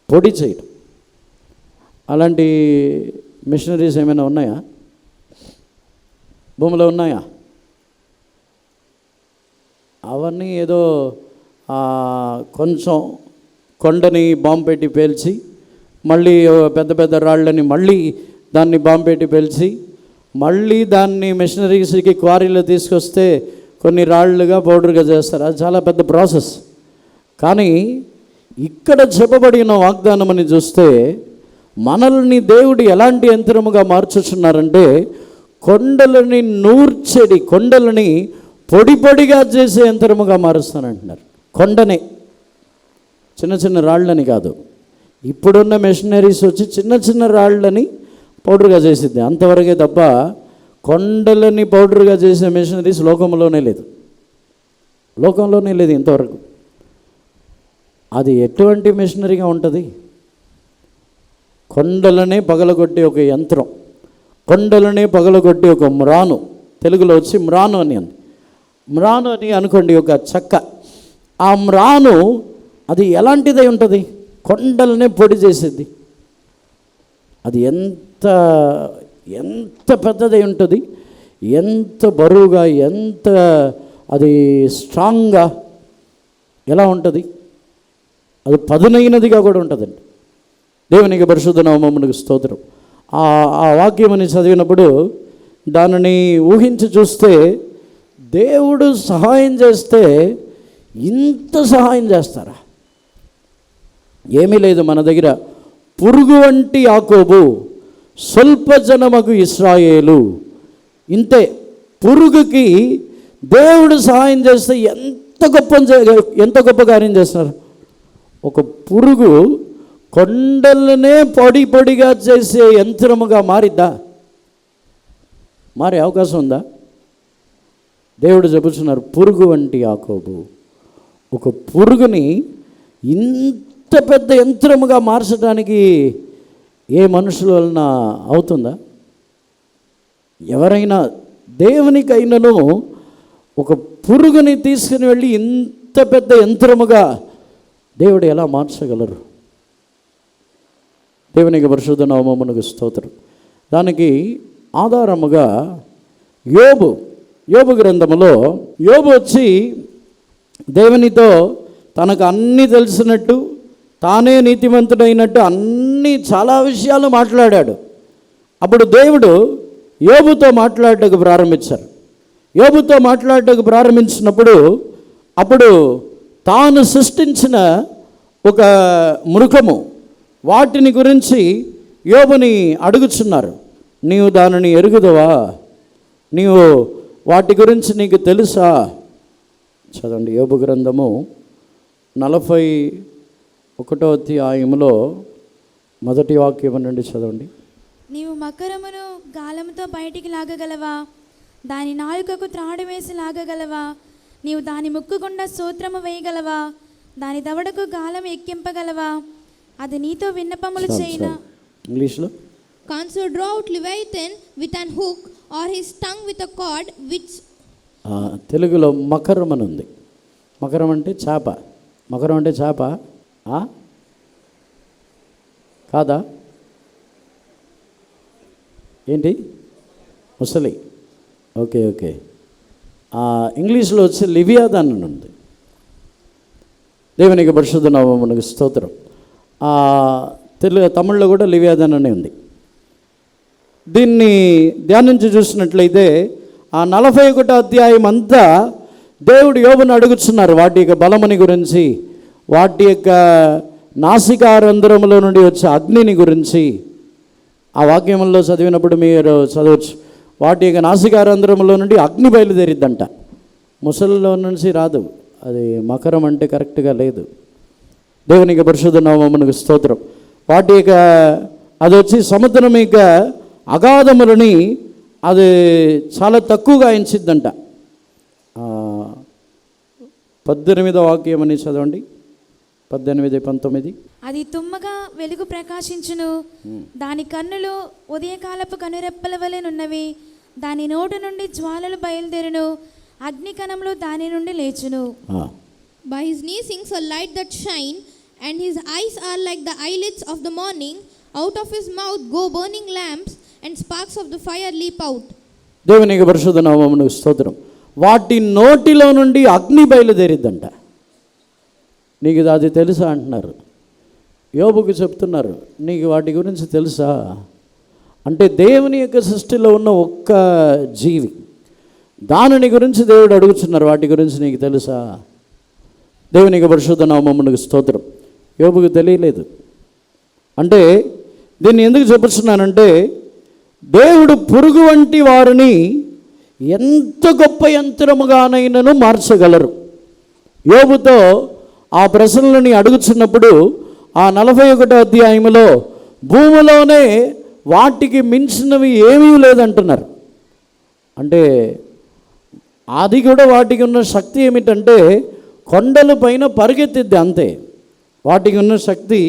పొడి చేయడం. అలాంటి మిషనరీస్ ఏమైనా ఉన్నాయా భూమిలో? ఉన్నాయా? అవన్నీ ఏదో కొంచెం కొండని బాంబు పెట్టి పేల్చి, మళ్ళీ పెద్ద పెద్ద రాళ్ళని మళ్ళీ దాన్ని బాంబు పెట్టి పేల్చి, మళ్ళీ దాన్ని మిషనరీస్కి క్వారీలో తీసుకొస్తే కొన్ని రాళ్ళుగా పౌడర్గా చేస్తారు. అది చాలా పెద్ద ప్రాసెస్. కానీ ఇక్కడ చెప్పబడిన వాగ్దానమని చూస్తే మనల్ని దేవుడు ఎలాంటి యంత్రముగా మార్చుచున్నారంటే, కొండలని నూర్చెడి, కొండలని పొడిగా చేసే యంత్రముగా మారుస్తానంటున్నారు. కొండనే, చిన్న చిన్న రాళ్ళని కాదు. ఇప్పుడున్న మెషినరీస్ వచ్చి చిన్న రాళ్ళని పౌడర్గా చేసిద్ది, అంతవరకే తప్ప కొండలని పౌడర్గా చేసే మెషినరీస్ లోకంలోనే లేదు ఇంతవరకు. అది ఎటువంటి మెషినరీగా ఉంటుంది? కొండలనే పగలగొట్టే ఒక యంత్రం, కొండలనే పగలగొట్టే ఒక మ్రాను. తెలుగులో వచ్చి మ్రాను అని అంది. మ్రాను అని అనుకోండి, ఒక చెక్క. ఆ మ్రాను అది ఎలాంటిదై ఉంటుంది? కొండలనే పొడి చేసేది. అది ఎంత పెద్దదై ఉంటుంది, ఎంత బరువుగా, ఎంత అది స్ట్రాంగ్గా ఎలా ఉంటుంది? అది పదునైనదిగా కూడా ఉంటుందండి. దేవునికి పరిశుద్ధ నామమునకు స్తోత్రం. ఆ వాక్యమని చదివినప్పుడు దానిని ఊహించి చూస్తే, దేవుడు సహాయం చేస్తే ఇంత సహాయం చేస్తారా? ఏమీ లేదు మన దగ్గర. పురుగు వంటి యాకోబు, స్వల్ప జనమగు ఇశ్రాయేలు. ఇంతే. పురుగుకి దేవుడు సహాయం చేస్తే ఎంత గొప్ప కార్యం చేస్తున్నారు. ఒక పురుగు కొండలనే పొడిగా చేసే యంత్రముగా మారిద్దా? మారే అవకాశం ఉందా? దేవుడు చెబుతున్నారు, పురుగు వంటి యాకోబు. ఒక పురుగుని ఇంత పెద్ద యంత్రముగా మార్చడానికి ఏ మనుషుల వలన అవుతుందా? ఎవరైనా దేవునికైనాను ఒక పురుగుని తీసుకుని వెళ్ళి ఇంత పెద్ద యంత్రముగా దేవుడు ఎలా మార్చగలరు? దేవునికి పరిశుద్ధ నామమునకు స్తోత్రం. దానికి ఆధారముగా యోబు గ్రంథములో యోబు వచ్చి దేవునితో తనకు అన్నీ తెలిసినట్టు, తానే నీతిమంతుడైనట్టు అన్నీ చాలా విషయాలు మాట్లాడాడు. అప్పుడు దేవుడు యోబుతో మాట్లాడటకు ప్రారంభించారు. యోబుతో మాట్లాడటకు ప్రారంభించినప్పుడు అప్పుడు తాను సృష్టించిన ఒక మృగము, వాటిని గురించి యోబుని అడుగుచున్నారు. నీవు దానిని ఎరుగుదవా? నీవు వాటి గురించి నీకు తెలుసా? చదవండి. యోబు గ్రంథము 41వ అధ్యాయములో 1వ వాక్యం నుండి చదవండి. నీవు మకరమును గాలముతో బయటికి లాగగలవా? దాని నాలుకకు త్రాడు వేసి లాగగలవా? నీవు దాని ముక్కు గుండా సూత్రము వేయగలవా? దాని దవడకు గాలం ఎక్కింపగలవా? అది నీతో విన్నపములు చేయిన. ఇంగ్లీష్లో Canst thou draw out Leviathan with an hook, or his tongue with a cord which... తెలుగులో మకరం అని ఉంది. మకరం అంటే చేప. మకరం అంటే చేప కాదా? ఏంటి? ముసలి. ఓకే. ఇంగ్లీష్లో వచ్చి లివియాథాన్ అని ఉంది. దేవునికి పరిశుద్ధ నామమునకు స్తోత్రం. తమిళ్లో కూడా లివియాథాన్ అనే ఉంది. దీన్ని ధ్యానించి చూసినట్లయితే ఆ 41 అధ్యాయం అంతా దేవుడు యోబుని అడుగుతున్నారు వాటి యొక్క బలముని గురించి, వాటి యొక్క నాసికారంధ్రములో నుండి వచ్చే అగ్నిని గురించి. ఆ వాక్యంలో చదివినప్పుడు మీరు చదవచ్చు, వాటి యొక్క నాసికారంధ్రములో నుండి అగ్ని బయలుదేరిద్దంట, ముసలిలో నుంచి రాదు. అది మకరం అంటే కరెక్ట్గా లేదు. దేవునికి పరిశుద్ధ నామమునకు స్తోత్రం. వాటి యొక్క అది వచ్చి సముద్రం యొక్క అగాధములని అది చాలా తక్కువగా ఎంచిద్దంట. 18వ వాక్యం అని చదవండి, 18, 19. అది తుమ్మగా వెలుగు ప్రకాశించును, దాని కన్నులు ఉదయకాలపు కనురెప్పల వలెనున్నవి, దాని నోటి నుండి జ్వాలలు బయలుదేరును, అగ్ని కణములు దాని నుండి లేచును. By his sneezings a light that shine, and his eyes are like the eyelids of the morning. Out of his mouth go burning lamps, and sparks of the fire leap out. దేవునికి పరిశుద్ధ నామమునకు స్తోత్రం. వాటి నోటిలో నుండి అగ్ని బయలుదేరిద్దంట. నీకు అది తెలుసా అంటున్నారు, యోబుకు చెప్తున్నారు, నీకు వాటి గురించి తెలుసా అంటే దేవుని యొక్క సృష్టిలో ఉన్న ఒక్క జీవి, దానిని గురించి దేవుడు అడుగుతున్నారు, వాటి గురించి నీకు తెలుసా? దేవునికి పరిశుద్ధ నామమునకు స్తోత్రం. యోబుకు తెలియలేదు. అంటే దీన్ని ఎందుకు చెప్పుతున్నానంటే, దేవుడు పురుగు వంటి వారిని ఎంత గొప్ప యంత్రముగానైనను మార్చగలరు. యోబుతో ఆ ప్రశ్నలని అడుగుతున్నప్పుడు ఆ 41వ అధ్యాయంలో భూమిలోనే వాటికి మించినవి ఏమీ లేదంటున్నారు. అంటే అది కూడా వాటికి ఉన్న శక్తి ఏమిటంటే కొండల పైన పరిగెత్తిద్ది, అంతే. వాటికి ఉన్న శక్తి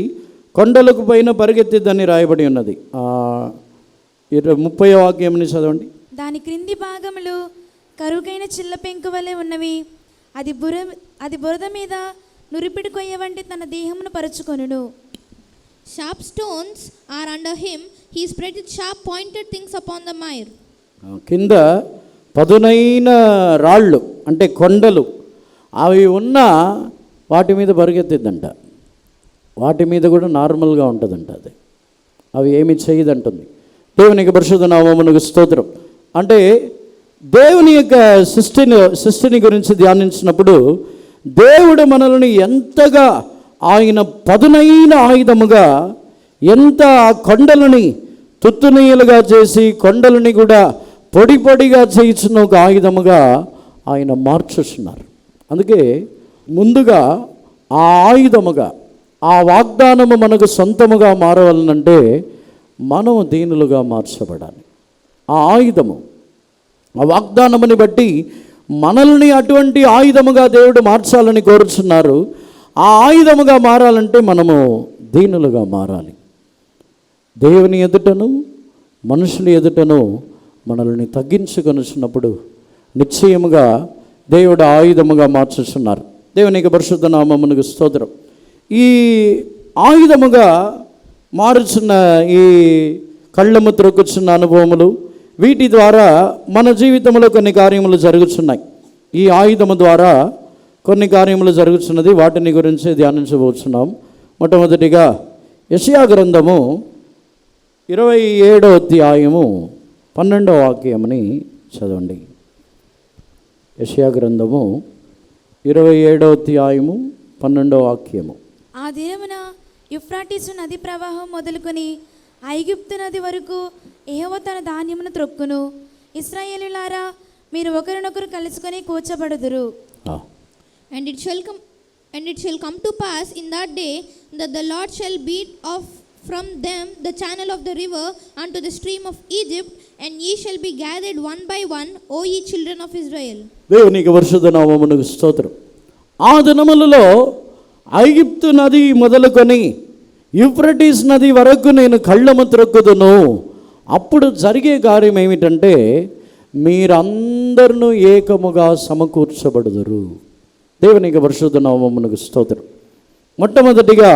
కొండలకు పైన పరిగెత్తిద్దని రాయబడి ఉన్నది. 30వ వాక్యంని చదవండి. దాని క్రింది భాగములు కరుకైన చిల్ల పెంకు వలె ఉన్నవి, అది బురద మీద నురిపిడి కొయ్య వంటి తన దేహమును పరుచుకొనును. Sharp stones are under him, he spreadeth sharp pointed things upon the mire. కింద పదునైన రాళ్ళు అంటే కొండలు అవి ఉన్న వాటి మీద పరిగెత్తిద్దంట. వాటి మీద కూడా నార్మల్గా ఉంటుందంట, అది అవి ఏమి చేయదంటుంది. దేవునికి పరిశుద్ధ నామమునకు స్తోత్రం. అంటే దేవుని యొక్క సృష్టిని గురించి ధ్యానించినప్పుడు దేవుడు మనల్ని ఎంతగా ఆయన పదునైన ఆయుధముగా, ఎంత కొండలని తుత్తునీయులుగా చేసి కొండలని కూడా పొడి పొడిగా చేయించిన ఒక ఆయుధముగా ఆయన మార్చుతున్నారు. అందుకే ముందుగా ఆ ఆయుధముగా, ఆ వాగ్దానము మనకు సొంతముగా మారవాలనంటే మనం దీనులుగా మార్చబడాలి. ఆ ఆయుధము, ఆ వాగ్దానముని బట్టి మనల్ని అటువంటి ఆయుధముగా దేవుడు మార్చాలని కోరుచున్నారు. ఆ ఆయుధముగా మారాలంటే మనము దీనులుగా మారాలి. దేవుని ఎదుటను మనుషుల ఎదుటను మనల్ని తగ్గించుకొనుచున్నప్పుడు నిశ్చయముగా దేవుడు ఆయుధముగా మార్చుచున్నారు. దేవునికి పరిశుద్ధ నామమునకు స్తోత్రం. ఈ ఆయుధముగా మారుచున్న ఈ కళ్ళము త్రొక్కుచున్న అనుభవములు, వీటి ద్వారా మన జీవితంలో కొన్ని కార్యములు జరుగుతున్నాయి. ఈ ఆయుధము ద్వారా కొన్ని కార్యములు జరుగుతున్నది, వాటిని గురించి ధ్యానించబోతున్నాం. మొట్టమొదటిగా యెషయా గ్రంథము 27వ అధ్యాయము 12వ వాక్యముని చదవండి. యెషయా గ్రంథము 27వ అధ్యాయము 12వ వాక్యము. ఆ దినమున యూఫ్రాటీసు నది ప్రవాహం మొదలుకొని ఐగుప్తు నది వరకు యెహోవా తన ధాన్యమును త్రొక్కును. ఇశ్రాయేలులారా, మీరు ఒకరినొకరు కలుసుకొని కూర్చబడుదురు. And it shall come to pass in that day that the Lord shall beat off from them the channel of the river unto the stream of Egypt, and ye shall be gathered one by one, O ye children of Israel. దేవునికి పరిశుద్ధ నామమునకు స్తోత్రం. ఆ దినములలో ఐగుప్తు నది మొదలుకొని Euphrates నది వరకు నేను కళ్ళము త్రొక్కుదును. అప్పుడు జరిగే కార్యం ఏమిటంటే మీరందరూ ఏకముగా సమకూర్చబడుదురు. దేవునికి పరిశుద్ధ నామమునకు స్తోత్రం. మొట్టమొదటిగా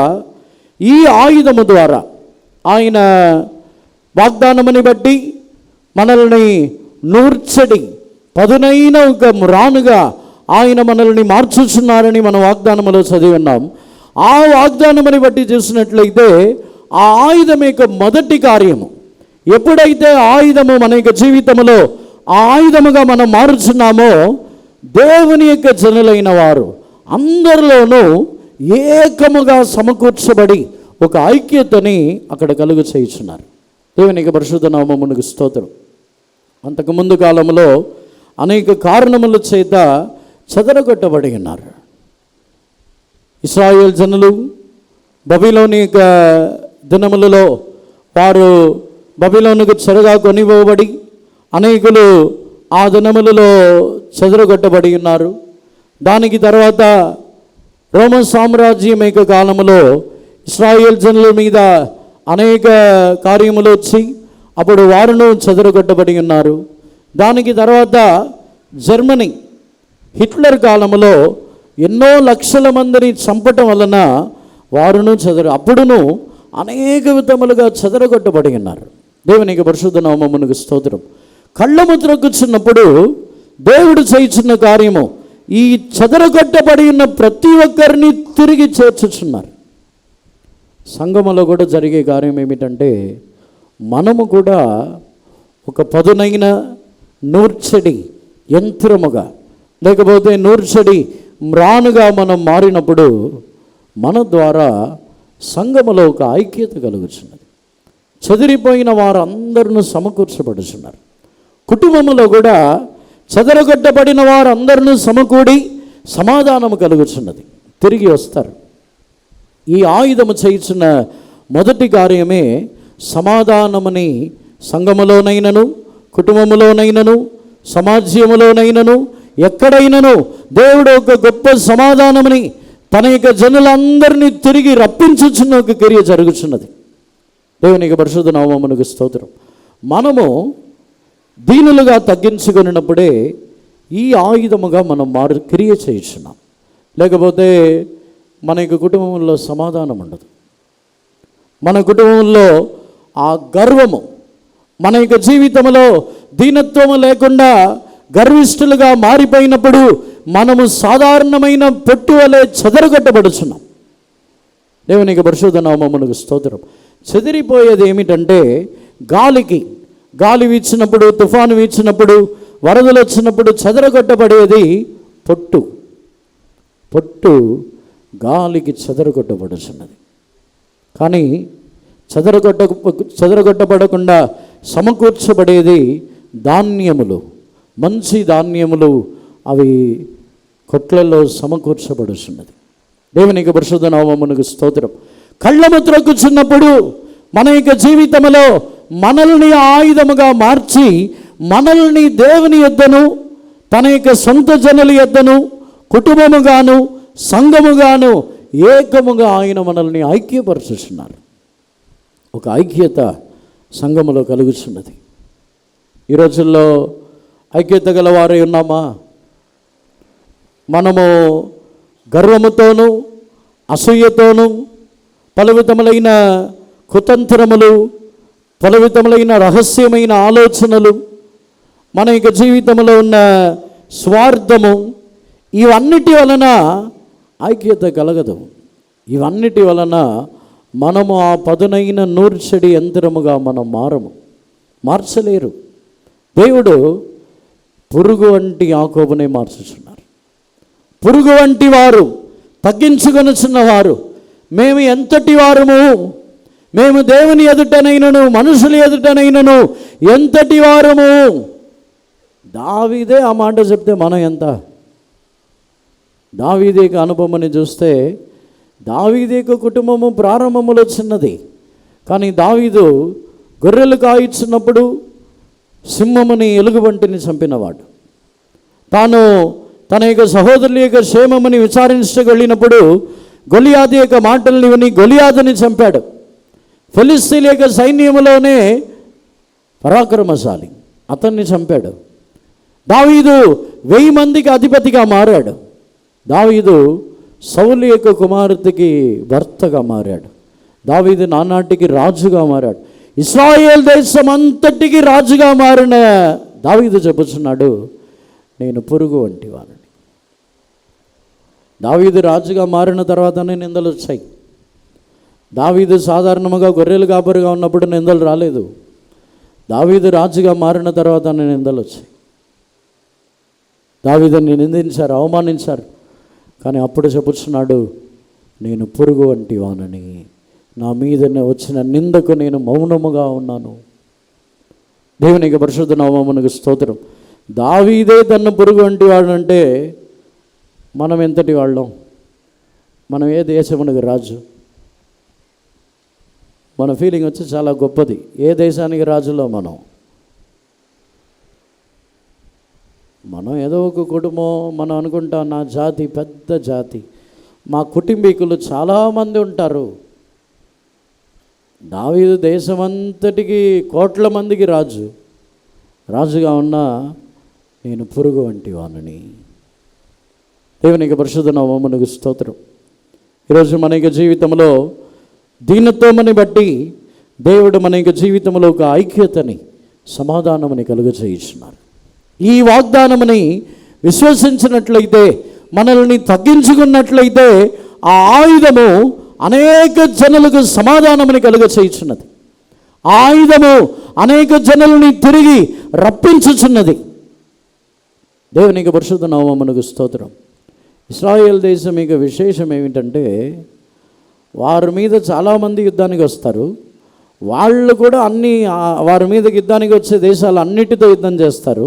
ఈ ఆయుధము ద్వారా ఆయన వాగ్దానముని బట్టి మనల్ని నూర్చడి పదునైన ఒక రానుగా ఆయన మనల్ని మార్చుచున్నారని మన వాగ్దానములో చదివి ఉన్నాం. ఆ వాగ్దానముని బట్టి చూసినట్లయితే ఆ ఆయుధం యొక్క మొదటి కార్యము, ఎప్పుడైతే ఆయుధము మన యొక్క జీవితంలో ఆ ఆయుధముగా మనం మారుచున్నామో, దేవుని యొక్క జనులైన వారు అందరిలోనూ ఏకముగా సమకూర్చబడి ఒక ఐక్యతని అక్కడ కలుగు చేయుచున్నారు. దేవునికి పరిశుద్ధ నామమునకు స్తోత్రం. అంతకుముందు కాలంలో అనేక కారణముల చేత చెదరగొట్టబడి ఉన్నారు. ఇశ్రాయేల్ జనులు బబిలోని యొక్క దినములలో వారు బబిలోనుకు చెరగా కొనిపోబడి అనేకులు ఆ దినములలో చెదరగొట్టబడి ఉన్నారు. దానికి తర్వాత రోమన్ సామ్రాజ్యం యొక్క కాలంలో ఇశ్రాయేల్ జనుల మీద అనేక కార్యములు వచ్చి అప్పుడు వారును చెదరగొట్టబడి ఉన్నారు. దానికి తర్వాత జర్మనీ హిట్లర్ కాలంలో ఎన్నో లక్షల మందిని చంపటం వలన వారును అప్పుడును అనేక విధములుగా చెదరగొట్టబడి ఉన్నారు. దేవునికి పరిశుద్ధ నామమునకు స్తోత్రం. కళ్ళము త్రొక్కుచున్నప్పుడు దేవుడు చేయుచున్న కార్యము ఈ చెదరగొట్టబడి ఉన్న ప్రతి ఒక్కరిని తిరిగి చేర్చుచున్నారు. సంఘములో కూడా జరిగే కార్యం ఏమిటంటే, మనము కూడా ఒక పదునైన నూర్చడి యంత్రముగా లేకపోతే నూర్చడి మ్రానుగా మనం మారినప్పుడు మన ద్వారా సంఘములో ఒక ఐక్యత కలుగుతున్నది. చెదిరిపోయిన వారందరూ సమకూర్చబడుచున్నారు. కుటుంబంలో కూడా చెదరగొట్టబడిన వారందరూ సమకూడి సమాధానము కలుగుచున్నది, తిరిగి వస్తారు. ఈ ఆయుధము చేయుచున్న మొదటి కార్యమే సమాధానముని సంఘములోనైనను కుటుంబములోనైనను సమాజములోనైనను ఎక్కడైనను దేవుడు ఒక గొప్ప సమాధానముని తన యొక్క జనులందరినీ తిరిగి రప్పించుచున్న ఒక క్రియ జరుగుతున్నది. దేవునికి పరిశుద్ధ నామమునకు స్తోత్రం. మనము దీనులుగా తగ్గించుకున్నప్పుడే ఈ ఆయుధముగా మనం క్రియ చేయుచున్నాం. లేకపోతే మన యొక్క కుటుంబంలో సమాధానం ఉండదు. మన కుటుంబంలో ఆ గర్వము, మన యొక్క జీవితంలో దీనత్వము లేకుండా గర్విష్ఠులుగా మారిపోయినప్పుడు మనము సాధారణమైన పొట్టు వలె చెదరగొట్టబడుచున్నాం. దేవునికి పరిశుద్ధ నామమునకు స్తోత్రం. చెదిరిపోయేది ఏమిటంటే, గాలి వీచినప్పుడు, తుఫాను వీచినప్పుడు, వరదలు వచ్చినప్పుడు చెదరగొట్టబడేది పొట్టు గాలికి చెదరగొట్టబడుచున్నది. కానీ చెదరగొట్టబడకుండా సమకూర్చబడేది ధాన్యములు, మంచి ధాన్యములు, అవి కొట్లలో సమకూర్చబడుచున్నది. దేవునికి పరిశుద్ధ నామమునకు స్తోత్రం. కళ్ళము త్రొక్కుచున్నప్పుడు మన యొక్క జీవితంలో మనల్ని ఆయుధముగా మార్చి మనల్ని దేవుని యొద్దను తన యొక్క సొంత జనుల యొద్దను కుటుంబముగాను సంఘముగాను ఏకముగా ఆయన మనల్ని ఐక్యపరుచుచున్నారు. ఒక ఐక్యత సంఘములో కలుగుతున్నది. ఈ రోజుల్లో ఐక్యత గలవారై ఉన్నామా? మనము గర్వముతోనూ అసూయతోనూ పలువిధములైన కుతంత్రములు, పలువిధములైన రహస్యమైన ఆలోచనలు, మన యొక్క జీవితంలో ఉన్న స్వార్థము, ఇవన్నిటి వలన ఐక్యత కలగదు. ఇవన్నిటి వలన మనము ఆ పదునైన నూర్చడి యంత్రముగా మనం మార్చలేరు. దేవుడు పురుగు వంటి యాకోబునే మార్చుచున్నారు. పురుగు వంటి వారు, తగ్గించుకొనుచున్నవారు, మేము ఎంతటి వారము, మేము దేవుని ఎదుటనైనను మనుషుల ఎదుటనైనను ఎంతటి వారము. దావీదే ఆ మాట చెప్తే మనం ఎంత? దావీదేకు అనుభవాన్ని చూస్తే దావీదేకు కుటుంబము ప్రారంభములో చిన్నది. కానీ దావీదు గొర్రెలు కాయిస్తున్నప్పుడు సింహముని ఎలుగుబంటిని చంపినవాడు. తాను తన యొక్క సహోదరుల యొక్క క్షేమముని విచారించగలిగినప్పుడు గొలియాదు యొక్క మాటల్ని విని గొలియాదుని చంపాడు. ఫిలిస్తీయుల యొక్క సైన్యములోనే పరాక్రమశాలి, అతన్ని చంపాడు. దావీదు 1000 మందికి అధిపతిగా మారాడు. దావీదు సౌలు యొక్క కుమార్తెకి భర్తగా మారాడు. దావీదు నానాటికి రాజుగా మారాడు. ఇశ్రాయేల్ దేశం అంతటికి రాజుగా మారిన దావీదు చెప్పుచున్నాడు, నేను పురుగు వంటి వాడిని. దావీదు రాజుగా మారిన తర్వాతనే నిందలు వచ్చాయి. దావీదు సాధారణంగా గొర్రెలు కాపరిగా ఉన్నప్పుడు నిందలు రాలేదు. దావీదు రాజుగా మారిన తర్వాతనే నిందలు వచ్చాయి. దావీదుని నిందించారు, అవమానించారు. కానీ అప్పుడు చెప్పుచున్నాడు, నేను పురుగు వంటి వానని, నా మీద వచ్చిన నిందకు నేను మౌనముగా ఉన్నాను. దేవునికి పరిశుద్ధ నామమునకు స్తోత్రం. దావీదే తన పురుగు వంటి వాడంటే మనం ఎంతటి వాళ్ళం? మనం ఏ దేశమునకు రాజు? మన ఫీలింగ్ వచ్చి చాలా గొప్పది. ఏ దేశానికి రాజులో మనం ఏదో ఒక కుటుంబం, మనం అనుకుంటాం నా జాతి పెద్ద జాతి, మా కుటుంబీకులు చాలామంది ఉంటారు. దావీదు దేశమంతటికి కోట్ల మందికి రాజుగా ఉన్నా నేను పురుగు వంటి వానని. దేవునికి పరిశుద్ధ నామమునకు స్తోత్రం. ఈరోజు మన యొక్క జీవితంలో దీనత్వమని బట్టి దేవుడు మన యొక్క జీవితంలో ఒక ఐక్యతని, సమాధానమని కలుగజేయుచున్నారు. ఈ వాగ్దానముని విశ్వసించినట్లయితే, మనల్ని తగ్గించుకున్నట్లయితే, ఆ ఆయుధము అనేక జనులకు సమాధానమని కలుగచేయుచున్నది. ఆ ఆయుధము అనేక జనులని తిరిగి రప్పించుచున్నది. దేవునికి పరిశుద్ధ నామమునకు స్తోత్రం. ఇశ్రాయేల్ దేశం యొక్క విశేషం ఏమిటంటే, వారి మీద చాలామంది యుద్ధానికి వస్తారు. వాళ్ళు కూడా వారి మీదకి యుద్ధానికి వచ్చే దేశాలు అన్నిటితో యుద్ధం చేస్తారు.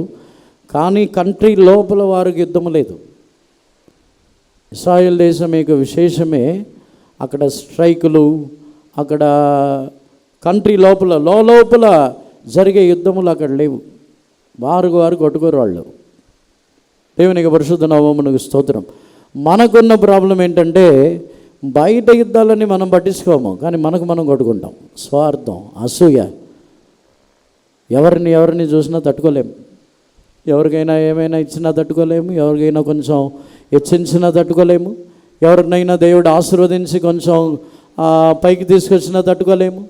కానీ కంట్రీ లోపల వారికి యుద్ధం లేదు. ఇశ్రాయేల్ దేశం యొక్క విశేషమే అక్కడ స్ట్రైకులు, అక్కడ కంట్రీ లోపల జరిగే యుద్ధములు అక్కడ లేవు. వారు కొట్టుకోరు వాళ్ళు. దేవునికి పరిశుద్ధ నామమునకు స్తోత్రం. మనకున్న ప్రాబ్లం ఏంటంటే, బయట యుద్ధాలని మనం పట్టించుకోము, కానీ మనం కొట్టుకుంటాం. స్వార్థం, అసూయ, ఎవరిని చూసినా తట్టుకోలేము. ఎవరికైనా ఏమైనా ఇచ్చినా తట్టుకోలేము, ఎవరికైనా కొంచెం హెచ్చించినా తట్టుకోలేము, ఎవరినైనా దేవుడు ఆశీర్వదించి కొంచెం పైకి తీసుకొచ్చినా తట్టుకోలేము.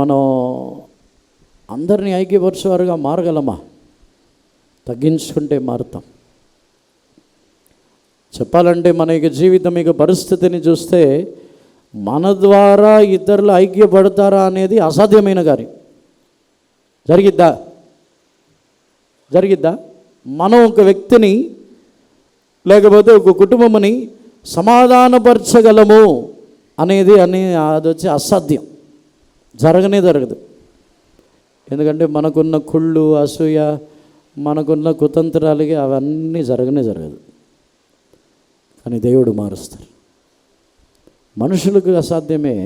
మనం అందరినీ ఐక్యపరిచేవారుగా మారగలమా? తగ్గించుకుంటే మారుతాం. చెప్పాలంటే మన యొక్క జీవితం యొక్క పరిస్థితిని చూస్తే మన ద్వారా ఇతరులు ఐక్యపడతారా అనేది అసాధ్యమైన కార్యం. జరిగిద్దా? మనం ఒక వ్యక్తిని లేకపోతే ఒక కుటుంబముని సమాధానపరచగలము అది వచ్చి అసాధ్యం. జరగదు. ఎందుకంటే మనకున్న కుళ్ళు, అసూయ, మనకున్న కుతంత్రాలకి అవన్నీ జరగదు. కానీ దేవుడు మారుస్తారు. మనుషులకు అసాధ్యమే,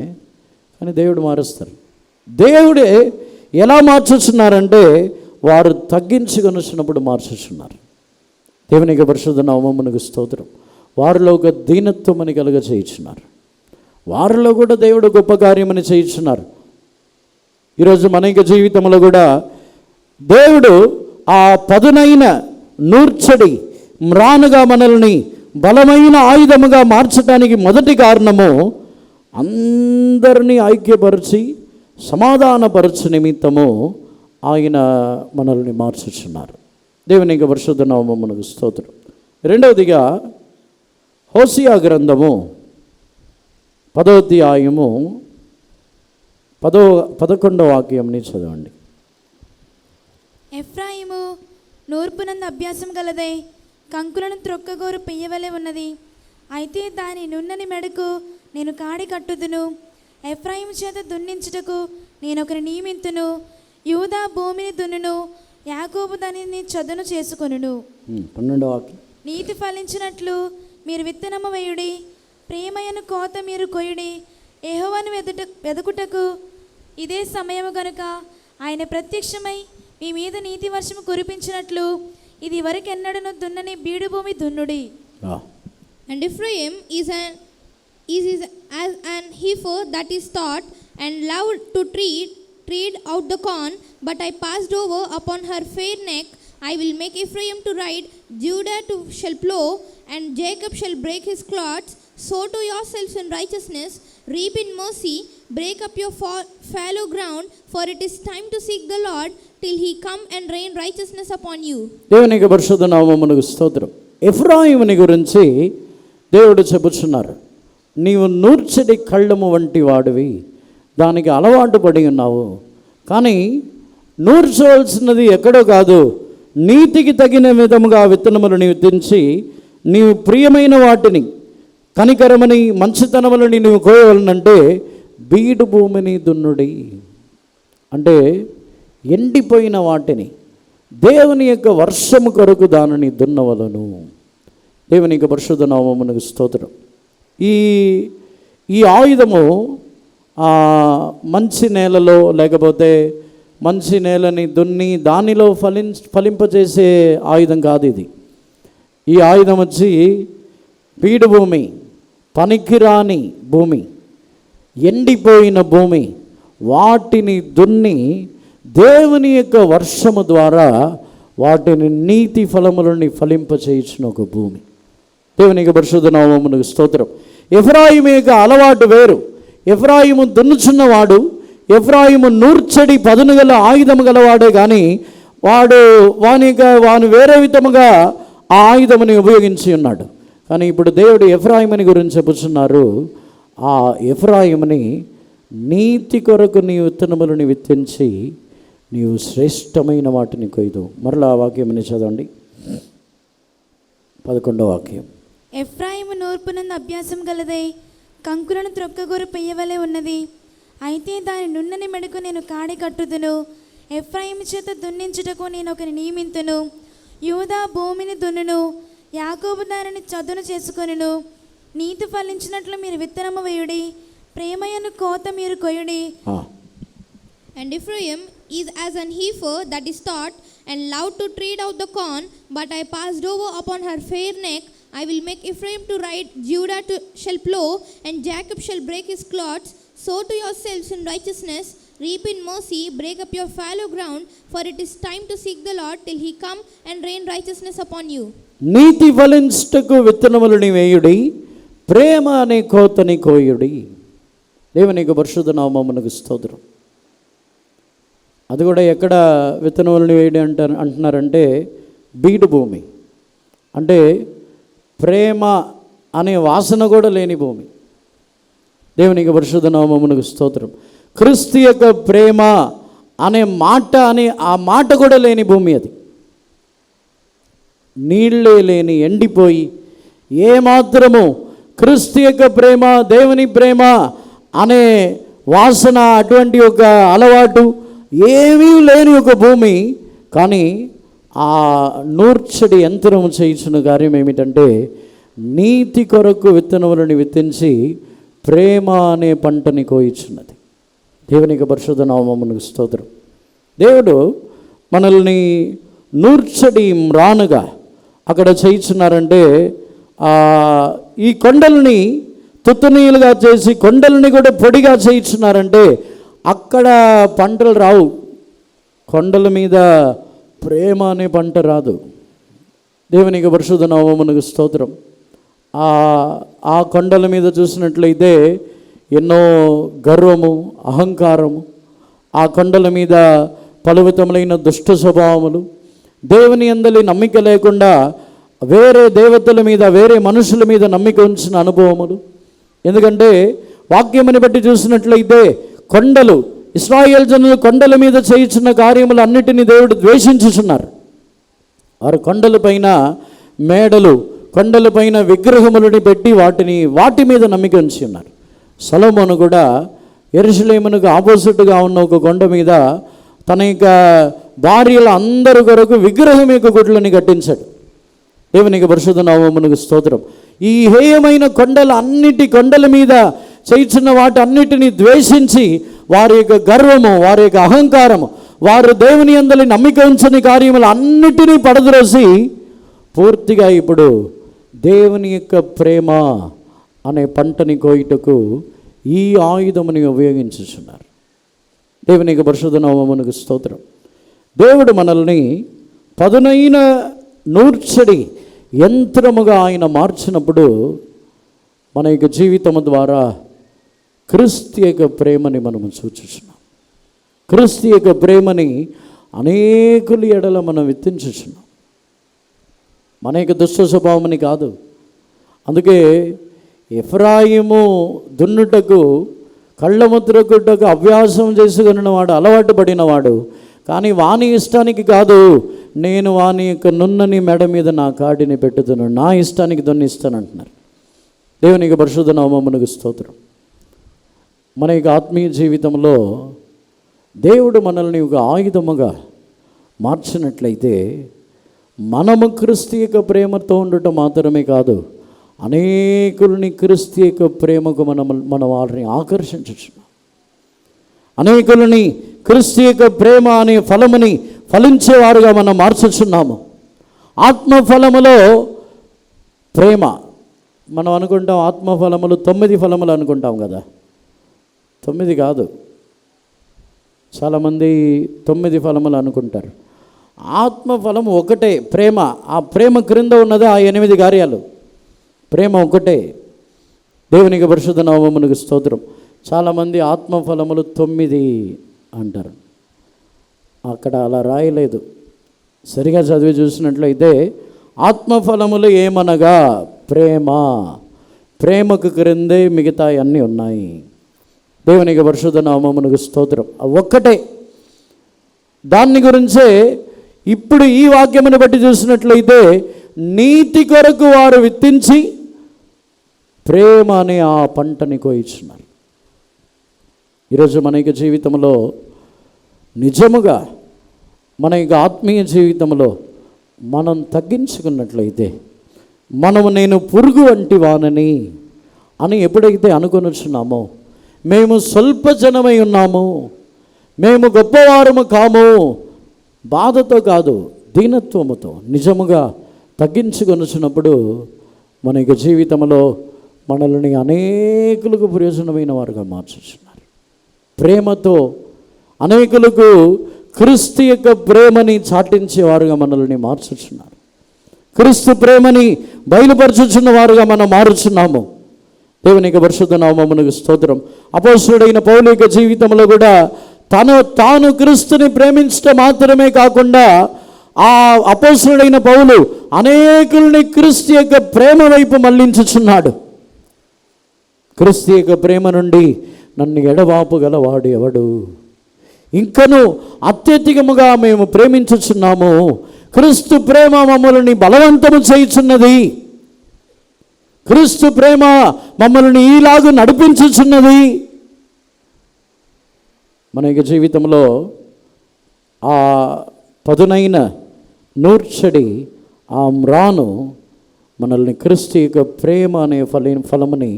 కానీ దేవుడు మారుస్తారు. దేవుడే ఎలా మార్చుచున్నారంటే, వారు తగ్గించుకొనిచ్చినప్పుడు మార్చుచున్నారు. దేవునికి పరిశుద్ధ నామమునకు స్తోత్రం. వారిలో ఒక దీనత్వమని కలుగచేయుచున్నారు. వారిలో కూడా దేవుడు గొప్ప కార్యమని చేయుచున్నారు. ఈరోజు మన యొక్క జీవితంలో కూడా దేవుడు ఆ పదునైన నూర్చడి మ్రానుగా మనల్ని బలమైన ఆయుధముగా మార్చడానికి మొదటి కారణము, అందరినీ ఐక్యపరిచి సమాధానపరచు నిమిత్తము ఆయన మనల్ని మార్చుచున్నారు. దేవునికి పరిశుద్ధ నామమునకు స్తోత్రం. రెండవదిగా హోసియా గ్రంథము 10వ అధ్యాయము 11వ వాక్యంని చదవండి. ఎఫ్రాయిము నూర్పునందు అభ్యాసం గలదై కంకులను త్రొక్కగోరు పెయ్యవలే ఉన్నది. అయితే దాని నున్నని మెడకు నేను కాడి కట్టుదును. ఎఫ్రాయిము చేత దున్నించుటకు నేను ఒకరిని నియమింతును. యూదా భూమిని దున్నును, యాకోబు దానిని చదును చేసుకొనును. 12వ వాక్యం. నీతి ఫలించినట్లు మీరు విత్తనము వేయుడి, ప్రేమయను కోత మీరు కొయ్యుడి. యెహోవాను వెదకుటకు ఇదే సమయము కనుక ఆయన ప్రత్యక్షమై మీ మీద నీతి వర్షము కురిపించినట్లు ఇది వరకెన్నడను దున్నని బీడు భూమి దున్నుడి. And Ephraim is as an heifer that is taught and loved to tread out the corn, but I passed over upon her fair neck. I will make Ephraim to ride, Judah shall plow, and Jacob shall break his clods. Sow to yourselves in righteousness, reap in mercy, break up your fallow ground, for it is time to seek the Lord till he come and rain righteousness upon you. దేవునికి పరిశుద్ధ నామమునకు స్తోత్రం. ఎఫ్రాయిముని గురించి దేవుడు చెబుతున్నారు, నీవు నూర్చడి కళ్ళము వంటి వాడివి, దానికి అలవాటు పడి ఉన్నావు. కానీ నూర్చవలసినది ఎక్కడో కాదు, నీతికి తగిన విధముగా విత్తనములను విత్తించి నీవు ప్రియమైన వాటిని, కనికరమని మంచితనములని నువ్వు కోయవలనంటే బీడు భూమిని దున్నుడి. అంటే ఎండిపోయిన వాటిని దేవుని యొక్క వర్షము కొరకు దానిని దున్నవలను. దేవుని యొక్క పరిశుద్ధ నామమునకు స్తోత్రం. ఈ ఆయుధము మంచి నేలలో లేకపోతే మంచి నేలని దున్ని దానిలో ఫలింపజేసే ఆయుధం కాదు ఇది. ఈ ఆయుధం వచ్చి బీడు భూమి, పనికిరాని భూమి, ఎండిపోయిన భూమి, వాటిని దున్ని దేవుని యొక్క వర్షము ద్వారా వాటిని నీతి ఫలములని ఫలింపచేయించిన ఒక భూమి. దేవునికి పరిశుద్ధ నామమునకు స్తోత్రం. ఎఫ్రాయిము యొక్క అలవాటు వేరు. ఎఫ్రాయిము దున్నుచున్నవాడు, ఎఫ్రాయిము నూర్చడి పదును గల ఆయుధము గలవాడే కానీ వాని వేరే విధముగా ఆ ఆయుధముని ఉపయోగించి ఉన్నాడు. కానీ ఇప్పుడు దేవుడు ఎఫ్రాయిముని గురించి చెప్పుచున్నారు. ఆ ఎఫ్రాయిముని నీతి కొరకు నీ విత్తనములను విత్తించి నీవు శ్రేష్టమైన వాటిని కొయ్యదు. మరలా ఆ వాక్యమని చదవండి, 11వ వాక్యం. ఎఫ్రాయిము నూర్పునందు అభ్యాసం గలదై కంకులను త్రొక్కగోరు పెయ్యవలే ఉన్నది. అయితే దాని నున్నని మెడకు నేను కాడి కట్టుదును. ఎఫ్రాయిము చేత దున్నించుటకు నేను ఒకరిని నియమింతును. యూదా భూమిని దున్నును, యాకోబు దానిని చదును చేసుకొనును. నీతి ఫలించినట్లు మీరు విత్తనము వేయుడి, ప్రేమయను కోత మీరు కొయ్యుడి. And Ephraim is as an heifer that is taught and loud to tread out the corn, but I passed over upon her fair neck. I will make Ephraim to ride, Judah shall plow, and Jacob shall break his clods. Sow to yourselves in righteousness, reap in mercy, break up your fallow ground, for it is time to seek the Lord till he come and rain righteousness upon you. నీతి ఫలించుటకు విత్తనములను వేయుడి, ప్రేమ అనే కోతని కోయుడి. దేవునికి పరిశుద్ధ నామమునకు స్తోత్రం. అది కూడా ఎక్కడ విత్తనములను వేయడం అంటున్నారంటే బీడు భూమి, అంటే ప్రేమ అనే వాసన కూడా లేని భూమి. దేవునికి పరిశుద్ధ నామమునకు స్తోత్రం. క్రీస్తు యొక్క ప్రేమ అనే ఆ మాట కూడా లేని భూమి అది. నీళ్ళే లేని ఎండిపోయి ఏమాత్రము క్రీస్తు యొక్క ప్రేమ, దేవుని ప్రేమ అనే వాసన, అటువంటి ఒక అలవాటు ఏమీ లేని ఒక భూమి. కానీ ఆ నూర్చడి యంత్రం చేయించిన కార్యం ఏమిటంటే నీతి కొరకు విత్తనములను విత్తించి ప్రేమ అనే పంటని కోయించున్నది. దేవునికి పరిశుద్ధ నామమునకు స్తోత్రం. దేవుడు మనల్ని నూర్చడి మ్రానుగా అక్కడ చేయించున్నారంటే ఈ కొండల్ని తుత్తునీలుగా చేసి కొండల్ని కూడా పొడిగా చేయించున్నారంటే అక్కడ పంటలు రావు. కొండల మీద ప్రేమ అనే పంట రాదు. దేవునికి పరిశుద్ధ నామమునకు స్తోత్రం. ఆ కొండల మీద చూసినట్లయితే ఎన్నో గర్వము, అహంకారము, ఆ కొండల మీద పలువితములైన దుష్ట స్వభావములు, దేవుని యందలి నమ్మిక లేకుండా వేరే దేవతల మీద, వేరే మనుషుల మీద నమ్మిక ఉంచిన అనుభవములు. ఎందుకంటే వాక్యముని బట్టి చూసినట్లయితే కొండలు, ఇశ్రాయేల్ జనులు కొండల మీద చేయించిన కార్యములు అన్నిటినీ దేవుడు ద్వేషించుచున్నారు. వారు కొండలపైన మేడలు, కొండలపైన విగ్రహములని పెట్టి వాటి మీద నమ్మిక ఉంచి ఉన్నారు. సొలొమోను కూడా యెరూషలేమునకు ఆపోజిట్గా ఉన్న ఒక కొండ మీద తన యొక్క భార్యల అందరి కొరకు విగ్రహం యొక్క గుడ్లని కట్టించాడు. దేవునికి పరిశుద్ధ నామమునకు స్తోత్రం. ఈ హేయమైన కొండల మీద చేయించిన వాటి అన్నిటినీ ద్వేషించి వారి యొక్క గర్వము, వారి యొక్క అహంకారము, వారు దేవుని యందలి నమ్మిక ఉంచని కార్యములు అన్నిటినీ పడద్రోసి పూర్తిగా ఇప్పుడు దేవుని యొక్క ప్రేమ అనే పంటని కోయుటకు ఈ ఆయుధముని ఉపయోగించుచున్నారు. దేవునికి పరిశుద్ధ నామమునకు స్తోత్రం. దేవుడు మనల్ని పదునైన నూర్చడి యంత్రముగా ఆయన మార్చినప్పుడు మన యొక్క జీవితము ద్వారా క్రీస్తు యొక్క ప్రేమని మనము చూచుచున్నాం. క్రీస్తు యొక్క ప్రేమని అనేకుల ఎడల మనం విత్తించుచున్నాం. మన యొక్క దుష్ట స్వభావమని కాదు. అందుకే ఎఫ్రాయిము దున్నుటకు, కళ్ళముద్రకుటకు అభ్యాసం చేసుకున్నవాడు, అలవాటు పడినవాడు. కానీ వాని ఇష్టానికి కాదు, నేను వాని యొక్క నున్నని మెడ మీద నా కాడిని పెట్టుతున్నాను, నా ఇష్టానికి దున్నిస్తాను అంటున్నారు. దేవునికి పరిశుద్ధ నామమునకు స్తోత్రం. మన యొక్క ఆత్మీయ జీవితంలో దేవుడు మనల్ని ఒక ఆయుధముగా మార్చినట్లయితే మనము క్రీస్తు యొక్క ప్రేమతో ఉండటం మాత్రమే కాదు, అనేకుల్ని క్రీస్తు యొక్క ప్రేమకు మన వారిని ఆకర్షించుచున్నాం. అనేకులని క్రీస్తు యొక్క ప్రేమ అనే ఫలముని ఫలించేవారుగా మనం మార్చుచున్నాము. ఆత్మఫలములో ప్రేమ మనం అనుకుంటాం, ఆత్మఫలములు 9 ఫలములు అనుకుంటాం కదా. 9 కాదు, చాలామంది 9 ఫలములు అనుకుంటారు. ఆత్మఫలం ఒకటే, ప్రేమ. ఆ ప్రేమ క్రింద ఉన్నది ఆ 8 కార్యాలు. ప్రేమ ఒకటే. దేవునికి పరిశుద్ధ నామమునకు స్తోత్రం. చాలామంది ఆత్మఫలములు 9 అంటారు. అక్కడ అలా రాయలేదు. సరిగా చదివి చూసినట్లయితే ఆత్మఫలములు ఏమనగా ప్రేమ, ప్రేమకు క్రిందే మిగతా అన్నీ ఉన్నాయి. దేవునికి పరిశుద్ధ నామమునకు స్తోత్రం. ఒక్కటే. దాన్ని గురించే ఇప్పుడు ఈ వాక్యమును బట్టి చూసినట్లయితే నీతి కొరకు వారు విత్తించి ప్రేమ అనే ఆ పంటని కోయిచున్నారు. ఈరోజు మన యొక్క జీవితంలో నిజముగా మన యొక్క ఆత్మీయ జీవితంలో మనం తగ్గించుకున్నట్లయితే, మనము నేను పురుగు వంటి వానని అని ఎప్పుడైతే అనుకొనిచున్నామో, మేము స్వల్ప జనమై ఉన్నాము, మేము గొప్పవారము కాము, బాధతో కాదు దీనత్వముతో నిజముగా తగ్గించుకొనిచున్నప్పుడు మన యొక్క జీవితంలో మనల్ని అనేకులకు ప్రయోజనమైన వారుగా మార్చుచున్నారు. ప్రేమతో అనేకులకు క్రీస్తు యొక్క ప్రేమని చాటించేవారుగా మనల్ని మార్చుచున్నారు. క్రీస్తు ప్రేమని బయలుపరచుచున్న వారుగా మనం మారుచున్నాము. దేవునికి పరిశుద్ధ నామమునకు స్తోత్రం. అపోస్తలుడైన పౌలు యొక్క జీవితంలో కూడా తాను క్రీస్తుని ప్రేమించడం మాత్రమే కాకుండా ఆ అపోస్తలుడైన పౌలు అనేకుల్ని క్రీస్తు యొక్క ప్రేమ వైపు మళ్లించుచున్నాడు. క్రీస్తు యొక్క ప్రేమ నుండి నన్ను ఎడబాపు గలవాడు ఎవడు? ఇంకను అత్యధికముగా మేము ప్రేమించుచున్నాము. క్రీస్తు ప్రేమ మమ్మల్ని బలవంతము చేయుచున్నది. క్రీస్తు ప్రేమ మమ్మల్ని ఈలాగు నడిపించుచున్నది. మన యొక్క జీవితంలో ఆ పదునైన నూర్చడి ఆ మ్రాను మనల్ని క్రీస్తు యొక్క ప్రేమ అనే ఫలముని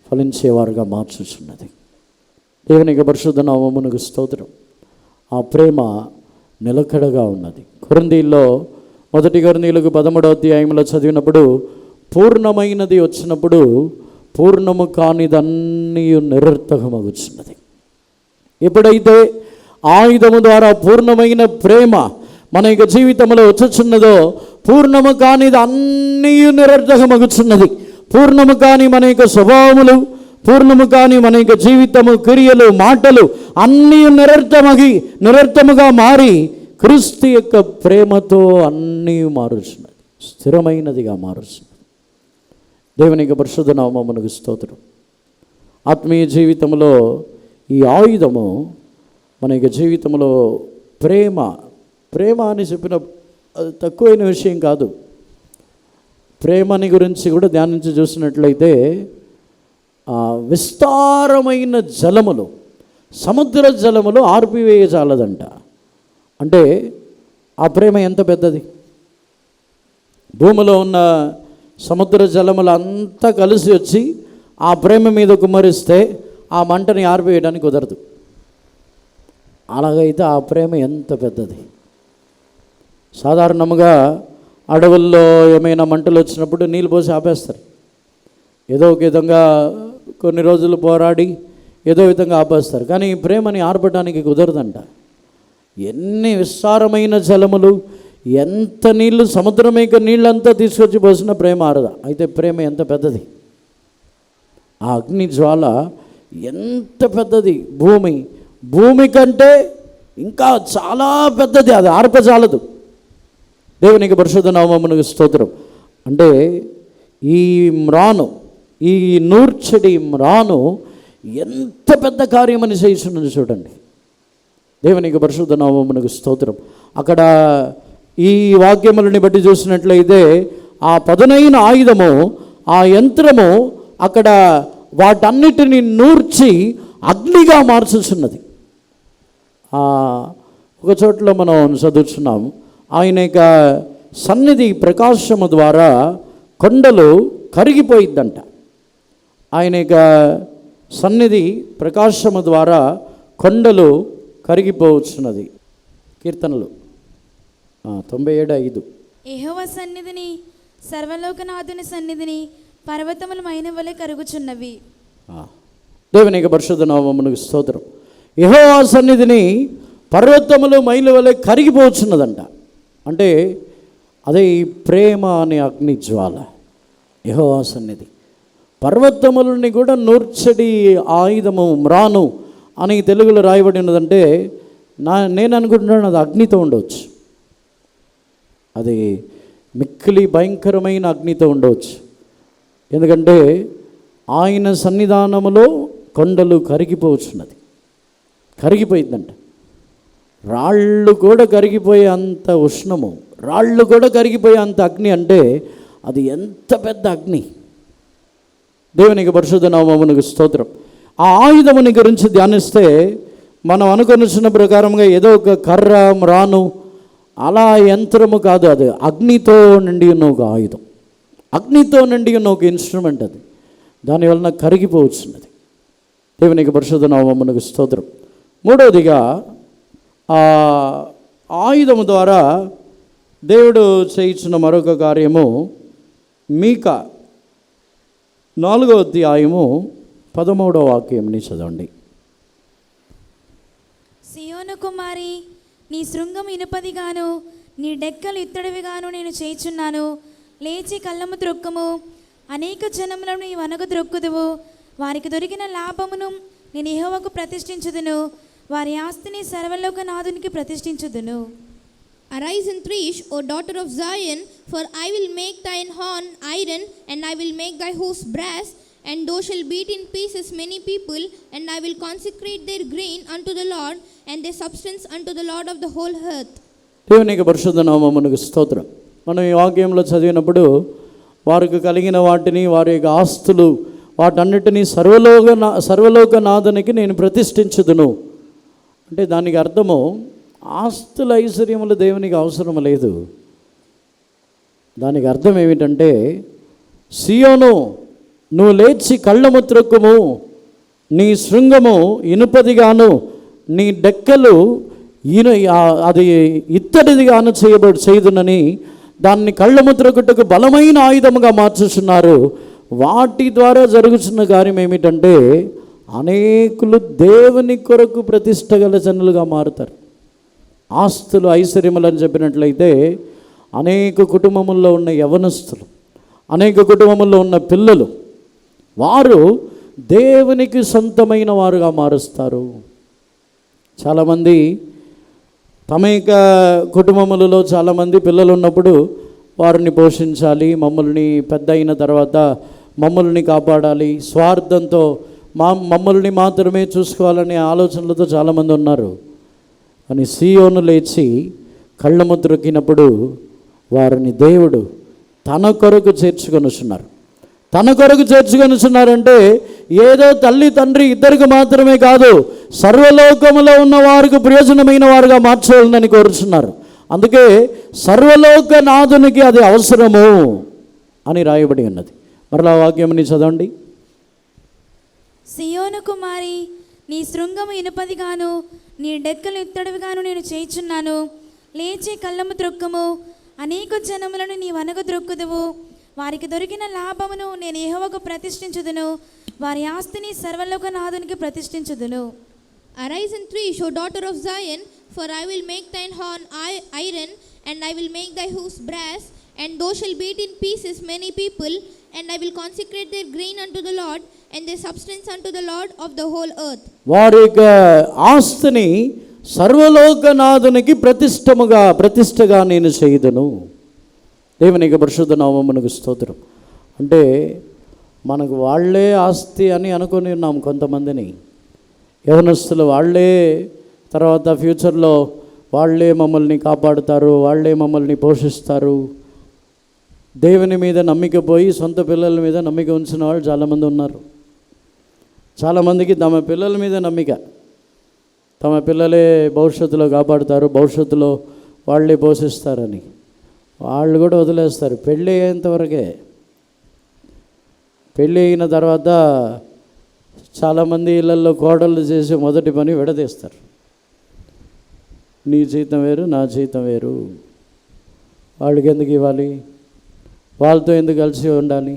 ఫలించేవారుగా మార్చుచున్నది. దేవునికి పరిశుద్ధ నామమునకు స్తోత్రం. ఆ ప్రేమ నిలకడగా ఉన్నది. కొరింథీయుల్లో 1 కొరింథీయులకు 13వ అధ్యాయంలో చదివినప్పుడు పూర్ణమైనది వచ్చినప్పుడు పూర్ణము కానిదన్నీ నిరర్థకమగుచున్నది. ఎప్పుడైతే ఆయుధము ద్వారా పూర్ణమైన ప్రేమ మన యొక్క జీవితంలో వచ్చుచున్నదో పూర్ణము కానిది అన్నీ నిరర్థకమగుచున్నది. పూర్ణము కాని మన యొక్క స్వభావములు, పూర్ణము కాని మన యొక్క జీవితము, క్రియలు, మాటలు అన్నీ నిరర్థముగా మారి క్రీస్తు యొక్క ప్రేమతో అన్నీ మారుచున్నది, స్థిరమైనదిగా మారుచున్నది. దేవునికి పరిశుద్ధ నామమునకు స్తోత్రం. ఆత్మీయ జీవితంలో ఈ ఆయుధము మన యొక్క జీవితంలో ప్రేమ అని చెప్పిన తక్కువైన విషయం కాదు. ప్రేమని గురించి కూడా ధ్యానించి చూసినట్లయితే విస్తారమైన జలములు, సముద్ర జలములు ఆర్పివేయజాలదంట. అంటే ఆ ప్రేమ ఎంత పెద్దది. భూమిలో ఉన్న సముద్ర జలములు అంతా కలిసి వచ్చి ఆ ప్రేమ మీద కుమ్మరిస్తే ఆ మంటని ఆర్పివేయడానికి కుదరదు. అలాగైతే ఆ ప్రేమ ఎంత పెద్దది. సాధారణంగా అడవుల్లో ఏమైనా మంటలు వచ్చినప్పుడు నీళ్ళు పోసి ఆపేస్తారు. ఏదో ఒక విధంగా కొన్ని రోజులు పోరాడి ఏదో విధంగా ఆపేస్తారు. కానీ ఈ ప్రేమని ఆర్పడానికి కుదరదంట. ఎన్ని విస్తారమైన జలములు, ఎంత నీళ్ళు, సముద్రమేక నీళ్ళంతా తీసుకొచ్చి పోసిన ప్రేమ ఆరదా. అయితే ప్రేమ ఎంత పెద్దది. ఆ అగ్ని జ్వాల ఎంత పెద్దది. భూమి కంటే ఇంకా చాలా పెద్దది. అది ఆర్పజాలదు. దేవునికి పరిశుద్ధ నామమునకు స్తోత్రం. అంటే ఈ మ్రాను, ఈ నూర్చడి మ్రాను ఎంత పెద్ద కార్యమని చేస్తున్నది చూడండి. దేవునికి పరిశుద్ధ నామమునకు స్తోత్రం. అక్కడ ఈ వాక్యములని బట్టి చూసినట్లయితే ఆ పదునైన ఆయుధము, ఆ యంత్రము అక్కడ వాటన్నిటిని నూర్చి అగ్నిగా మార్చుచున్నది. ఒక చోట్ల మనం చదువుతున్నాం, ఆయన యొక్క సన్నిధి ప్రకాశము ద్వారా కొండలు కరిగిపోయిద్దంట. ఆయన యొక్క సన్నిధి ప్రకాశము ద్వారా కొండలు కరిగిపోవచ్చున్నది. కీర్తనలు 97:5. యెహోవా సన్నిధిని, సర్వలోకనాథుని సన్నిధిని పర్వతములు మైన వలె కరుగుచున్నవి. దేవునికి పరిశుద్ధ నామమునకు స్తోత్రం. యెహోవా సన్నిధిని పర్వతములు మైల వలె కరిగిపోవచ్చున్నదంట. అంటే అదే ఈ ప్రేమ అనే అగ్ని జ్వాల. యెహోవా సన్నిధి పర్వతములని కూడా నూర్చడి ఆయుధము, మ్రాను అని తెలుగులో రాయబడి ఉన్నదంటే నేను అనుకుంటున్నాను అది అగ్నితో ఉండవచ్చు. అది మిక్కిలి భయంకరమైన అగ్నితో ఉండవచ్చు. ఎందుకంటే ఆయన సన్నిధానములో కొండలు కరిగిపోవచ్చున్నది, కరిగిపోయిందంట. రాళ్ళు కూడా కరిగిపోయే అంత ఉష్ణము, రాళ్ళు కూడా కరిగిపోయే అంత అగ్ని అంటే అది ఎంత పెద్ద అగ్ని. దేవునికి పరిశుద్ధ నామమునకు స్తోత్రం. ఆ ఆయుధముని గురించి ధ్యానిస్తే మనం అనుకొనిచిన ప్రకారంగా ఏదో ఒక కర్ర, మ్రాను అలా యంత్రము కాదు, అది అగ్నితో నిండి ఉన్న ఒక ఆయుధం, అగ్నితో నిండి ఉన్న ఒక ఇన్స్ట్రుమెంట్. అది దానివలన కరిగిపోవచ్చున్నది. దేవునికి పరిశుద్ధ నామమునకు స్తోత్రం. మూడవదిగా ఆ ఆయుధము ద్వారా దేవుడు చేయించిన మరొక కార్యము మీకా 4వ అధ్యాయము 13వ వాక్యంని చదవండి. సియోను కుమారి, నీ శృంగం ఇనుపదిగాను, నీ డెక్కలు ఇత్తడివిగాను నేను చేయుచున్నాను. లేచి కళ్ళము త్రొక్కుము, అనేక జనములను నీ వనకు త్రొక్కుదువు. వారికి దొరికిన లాభమును నేను యెహోవాకు ప్రతిష్ఠించుదును, వారి ఆస్తిని సర్వలోకనాథునికి ప్రతిష్ఠించుదును. Arise and thresh, O daughter of Zion, for I will make thine horn iron, and I will make thy host brass, and thou shalt beat in pieces many people, and I will consecrate their grain unto the Lord, and their substance unto the Lord of the whole earth. దేవునికి పరిశుద్ధ నామమునకు స్తోత్రం. మనం ఈ వాక్యంలో చదివినప్పుడు వారికి కలిగిన వాటిని, వారి యొక్క ఆస్తులు, వాటన్నిటినీ సర్వలోకనాథునికి నేను ప్రతిష్ఠించుదును అంటే దానికి అర్థము ఆస్తుల ఐశ్వర్యములు దేవునికి అవసరం లేదు. దానికి అర్థం ఏమిటంటే, సియోను నువ్వు లేచి కళ్ళము త్రొక్కుము, నీ శృంగము ఇనుపదిగాను, నీ డెక్కలు అది ఇత్తడిదిగాను చేయుదునని దాన్ని కళ్ళము త్రొక్కుటకు బలమైన ఆయుధముగా మార్చుచున్నారు. వాటి ద్వారా జరుగుతున్న కార్యం ఏమిటంటే అనేకులు దేవుని కొరకు ప్రతిష్ట గల జనులుగా మారుతారు. ఆస్తులు ఐశ్వర్యములు అని చెప్పినట్లయితే అనేక కుటుంబముల్లో ఉన్న యవనస్తులు, అనేక కుటుంబముల్లో ఉన్న పిల్లలు, వారు దేవునికి సొంతమైన వారుగా మారుస్తారు. చాలామంది తమ యొక్క కుటుంబములలో చాలామంది పిల్లలు ఉన్నప్పుడు వారిని పోషించాలి, మమ్మల్ని పెద్ద అయిన తర్వాత మమ్మల్ని కాపాడాలి, స్వార్థంతో మమ్మల్ని మాత్రమే చూసుకోవాలనే ఆలోచనలతో చాలామంది ఉన్నారు. అని సియోను లేచి కళ్ళము త్రొక్కినప్పుడు వారిని దేవుడు తన కొరకు చేర్చుకొనుచున్నారు. తన కొరకు చేర్చుకొనుచున్నారంటే ఏదో తల్లి తండ్రి ఇద్దరికి మాత్రమే కాదు, సర్వలోకములో ఉన్న వారికి ప్రయోజనమైన వారుగా మార్చవాలని కోరుచున్నారు. అందుకే సర్వలోకనాథునికి అది అవసరము అని రాయబడి ఉన్నది. మరలా వాక్యంని చదవండి. సియోను కుమారి, నీ శృంగము ఇనుపదిగాను, నీ డెక్కలు ఇత్తడివిగాను నేను చేయుచున్నాను. లేచి కళ్ళము త్రొక్కుము, అనేక జనములను నీ వనకు త్రొక్కుదువు. వారికి దొరికిన లాభమును నేను యెహోవాకు ప్రతిష్ఠించుదును, వారి ఆస్తిని సర్వలోకనాథునికి ప్రతిష్ఠించుదును. Arise and thresh, O daughter of Zion, for I will make thine horn iron, and I will make thy host brass, and thou shalt beat in pieces many people, and I will consecrate their grain unto the Lord, and their substance unto the Lord of the whole earth. వారి యొక్క ఆస్తిని సర్వలోకనాథునికి ప్రతిష్టగా నేను చేయుదును. దేవునికి పరిశుద్ధ నామమునకు స్తోత్రం. అంటే మనకు వాళ్ళే ఆస్తి అని అనుకొని ఉన్నాం. కొంతమందిని యవనస్తులు వాళ్ళే తర్వాత ఫ్యూచర్లో వాళ్ళే మమ్మల్ని కాపాడుతారు, వాళ్ళే మమ్మల్ని పోషిస్తారు. దేవుని మీద నమ్మిక పోయి సొంత పిల్లల మీద నమ్మిక ఉంచిన వాళ్ళు చాలామంది ఉన్నారు. చాలామందికి తమ పిల్లల మీద నమ్మిక, తమ పిల్లలే భవిష్యత్తులో కాపాడుతారు, భవిష్యత్తులో వాళ్ళే పోషిస్తారని వాళ్ళు కూడా వదిలేస్తారు. పెళ్ళి అయ్యేంతవరకే. పెళ్ళి అయిన తర్వాత చాలామంది ఇళ్ళల్లో కోడళ్ళు చేసే మొదటి పని విడదీస్తారు. నీ జీతం వేరు, నా జీతం వేరు, వాళ్ళకి ఎందుకు ఇవ్వాలి, వాళ్ళతో ఎందుకు కలిసి ఉండాలి,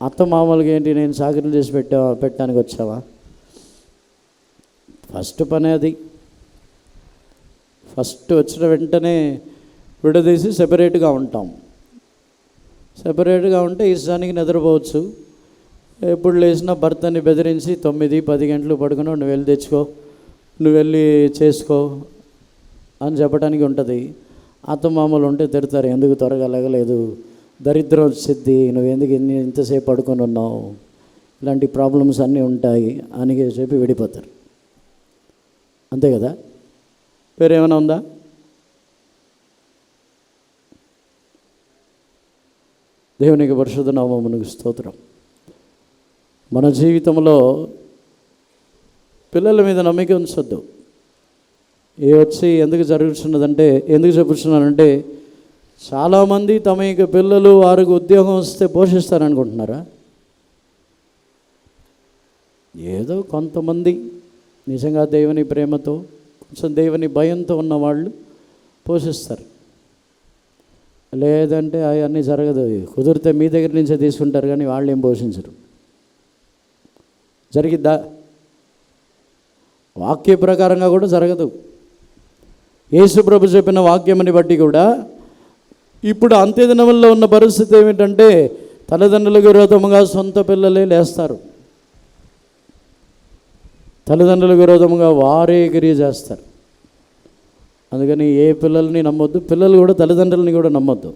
అత్త మామూలుగా ఏంటి నేను చాకరీలు చేసి పెట్టడానికి వచ్చావా? ఫస్ట్ పని అది. ఫస్ట్ వచ్చిన వెంటనే విడదీసి సెపరేట్గా ఉంటాం. సెపరేట్గా ఉంటే ఇష్టానికి నిద్రపోవచ్చు. ఎప్పుడు లేచినా భర్తని బెదిరించి 9-10 గంటలు పడుకుని నువ్వు వెళ్ళి తెచ్చుకో, నువ్వు వెళ్ళి చేసుకో అని చెప్పడానికి ఉంటుంది. అత్త మామూలు ఉంటే తిడతారు, ఎందుకు త్వరగా లేగలేదు, దరిద్రం వచ్చిద్ది, నువ్వు ఎందుకు ఇంతసేపు పడుకొని ఉన్నావు, ఇలాంటి ప్రాబ్లమ్స్ అన్నీ ఉంటాయి అని చెప్పి విడిపోతారు. అంతే కదా? వేరేమైనా ఉందా? దేవునికి పరిశుద్ధ నామమునకు స్తోత్రం. మన జీవితంలో పిల్లల మీద నమ్మిక ఉంచొద్దు. వచ్చి ఎందుకు జరుగుతున్నదంటే, ఎందుకు చెప్పుతున్నానంటే, చాలామంది తమ యొక్క పిల్లలు వారికి ఉద్యోగం వస్తే పోషిస్తారనుకుంటున్నారా? ఏదో కొంతమంది నిజంగా దేవుని ప్రేమతో, కొంచెం దేవుని భయంతో ఉన్నవాళ్ళు పోషిస్తారు. లేదంటే అవన్నీ జరగదు. కుదిరితే మీ దగ్గర నుంచే తీసుకుంటారు కానీ వాళ్ళు ఏం పోషించరు. జరిగిద్దా? వాక్య ప్రకారంగా కూడా జరగదు. యేసు ప్రభు చెప్పిన వాక్యమని బట్టి కూడా ఇప్పుడు అంత్యదినముల్లో ఉన్న పరిస్థితి ఏమిటంటే, తల్లిదండ్రులకు విరోధముగా సొంత పిల్లలే లేస్తారు, తల్లిదండ్రులకు విరోధముగా వారే గిరి చేస్తారు. అందుకని ఏ పిల్లల్ని నమ్మొద్దు, పిల్లలు కూడా తల్లిదండ్రులని కూడా నమ్మొద్దు.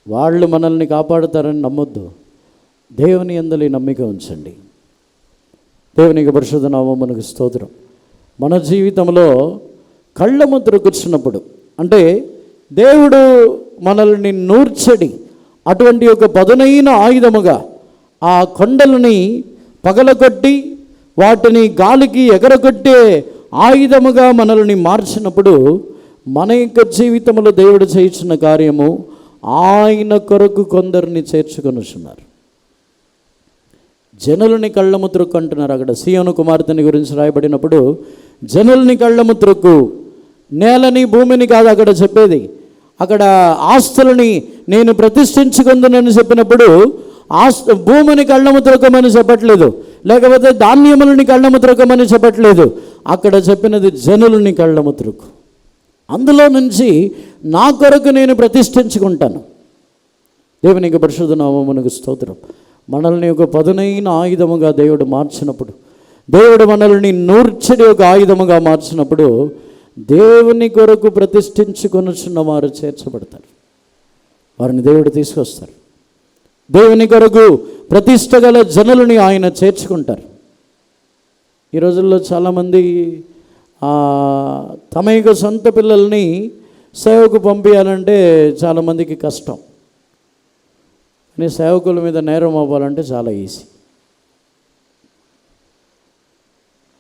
వాళ్ళు మనల్ని కాపాడుతారని నమ్మొద్దు. దేవుని యందలి నమ్మిక ఉంచండి. దేవునికి పరిశుద్ధ నామమునకు స్తోత్రం. మన జీవితంలో కళ్ళ ముద్ర కూర్చున్నప్పుడు, అంటే దేవుడు మనల్ని నూర్చడి అటువంటి ఒక పదునైన ఆయుధముగా ఆ కొండలని పగలగొట్టి వాటిని గాలికి ఎగరగొట్టే ఆయుధముగా మనల్ని మార్చినప్పుడు, మన యొక్క జీవితంలో దేవుడు చేయించిన కార్యము, ఆయన కొరకు కొందరిని చేర్చుకొనుచున్నారు. జనులని కళ్ళము త్రొక్కు అంటున్నారు. అక్కడ సీయోను కుమార్తెని గురించి రాయబడినప్పుడు జనులని కళ్ళము త్రొక్కు, నేలని భూమిని కాదు అక్కడ చెప్పేది. అక్కడ ఆస్తులని నేను ప్రతిష్ఠించుకుందునని చెప్పినప్పుడు భూమిని కళ్ళము త్రొక్కమని చెప్పట్లేదు, లేకపోతే ధాన్యములని కళ్ళము త్రొక్కమని చెప్పట్లేదు. అక్కడ చెప్పినది జనులని కళ్ళము త్రొక్కు. అందులో నుంచి నా కొరకు నేను ప్రతిష్ఠించుకుంటాను. దేవునికి పరిశుద్ధ నామమునకు స్తోత్రం. మనల్ని ఒక పదునైన ఆయుధముగా దేవుడు మార్చినప్పుడు, దేవుడు మనల్ని నూర్చడి ఒక ఆయుధముగా మార్చినప్పుడు, దేవుని కొరకు ప్రతిష్ఠించుకొనుచున్న వారు చేర్చబడతారు. వారిని దేవుడు తీసుకొస్తారు. దేవుని కొరకు ప్రతిష్ట గల జనులని ఆయన చేర్చుకుంటారు. ఈ రోజుల్లో చాలామంది తమ యొక్క సొంత పిల్లల్ని సేవకు పంపించాలంటే చాలామందికి కష్టం. కానీ సేవకుల మీద నేరం అవ్వాలంటే చాలా ఈజీ.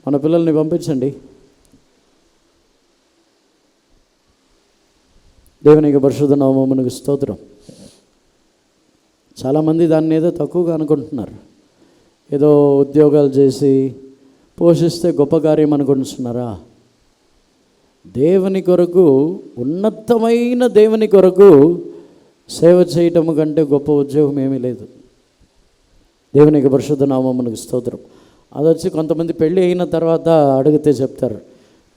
మన పిల్లల్ని పంపించండి. దేవునికి పరిశుద్ధ నామమునకు స్తోత్రం. చాలామంది దాన్ని ఏదో తక్కువగా అనుకుంటున్నారు. ఏదో ఉద్యోగాలు చేసి పోషిస్తే గొప్ప కార్యం అనుకుంటున్నారా? దేవుని కొరకు, ఉన్నతమైన దేవుని కొరకు సేవ చేయటం కంటే గొప్ప ఉద్యోగం ఏమీ లేదు. దేవునికి పరిశుద్ధ నామమునకు స్తోత్రం. అది వచ్చి కొంతమంది పెళ్ళి అయిన తర్వాత అడిగితే చెప్తారు,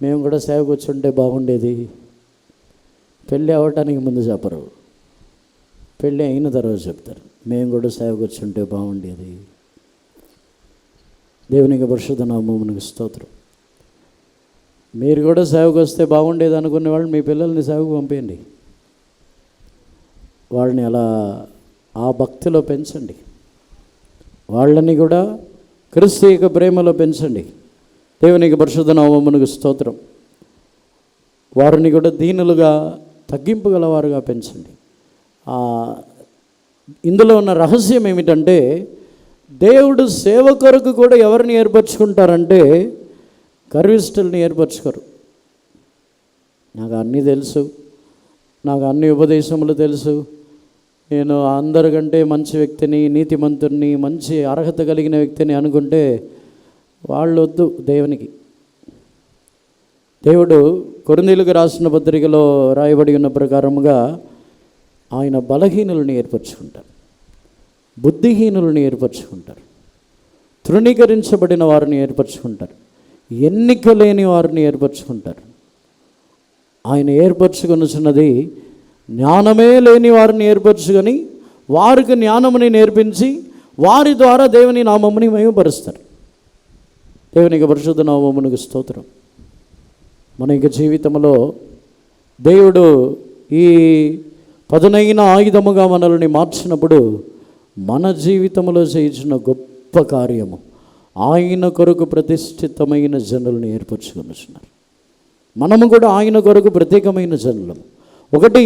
మేము కూడా సేవకు వచ్చి ఉంటే బాగుండేది. పెళ్ళి అవ్వటానికి ముందు చెప్పరు, పెళ్ళి అయిన తర్వాత చెప్తారు, మేము కూడా సేవకు వచ్చి ఉంటే బాగుండేది. దేవునికి పరిశుద్ధ నామమునకు స్తోత్రం. మీరు కూడా సేవకు వస్తే బాగుండేది అనుకునే వాళ్ళు మీ పిల్లల్ని సేవకు పంపేయండి. వాళ్ళని అలా ఆ భక్తిలో పెంచండి. వాళ్ళని కూడా క్రీస్తు యొక్క ప్రేమలో పెంచండి. దేవునికి పరిశుద్ధ నామమునకు స్తోత్రం. వారిని కూడా దీనులుగా, తగ్గింపు గలవారుగా పెంచండి. ఇందులో ఉన్న రహస్యం ఏమిటంటే, దేవుడు సేవ కొరకు కూడా ఎవరిని ఏర్పరచుకుంటారంటే గర్విష్ఠుల్ని ఏర్పరచుకోరు. నాకు అన్నీ తెలుసు, నాకు అన్ని ఉపదేశములు తెలుసు, నేను అందరికంటే మంచి వ్యక్తిని, నీతిమంతుడిని, మంచి అర్హత కలిగిన వ్యక్తిని అనుకుంటే వాళ్ళు వద్దు దేవునికి. దేవుడు కొరింథీయులకు రాసిన పత్రికలో రాయబడి ఉన్న ప్రకారముగా ఆయన బలహీనులను ఏర్పరచుకుంటారు, బుద్ధిహీనులను ఏర్పరచుకుంటారు, తృణీకరించబడిన వారిని ఏర్పరచుకుంటారు, ఎన్నిక లేని వారిని ఏర్పరచుకుంటారు. ఆయన ఏర్పరచుకొనుచున్నది జ్ఞానమే లేని వారిని ఏర్పరచుకొని వారికి జ్ఞానముని నేర్పించి వారి ద్వారా దేవుని నామముని మహిమపరుస్తారు. దేవునికి పరిశుద్ధ నామమునకు స్తోత్రం. మన యొక్క జీవితంలో దేవుడు ఈ పదునైన ఆయుధముగా మనల్ని మార్చినప్పుడు మన జీవితంలో చేయించిన గొప్ప కార్యము ఆయన కొరకు ప్రతిష్ఠితమైన జనులను ఏర్పరచుకొనుచున్నారు. మనము కూడా ఆయన కొరకు ప్రత్యేకమైన జనులము. ఒకటి,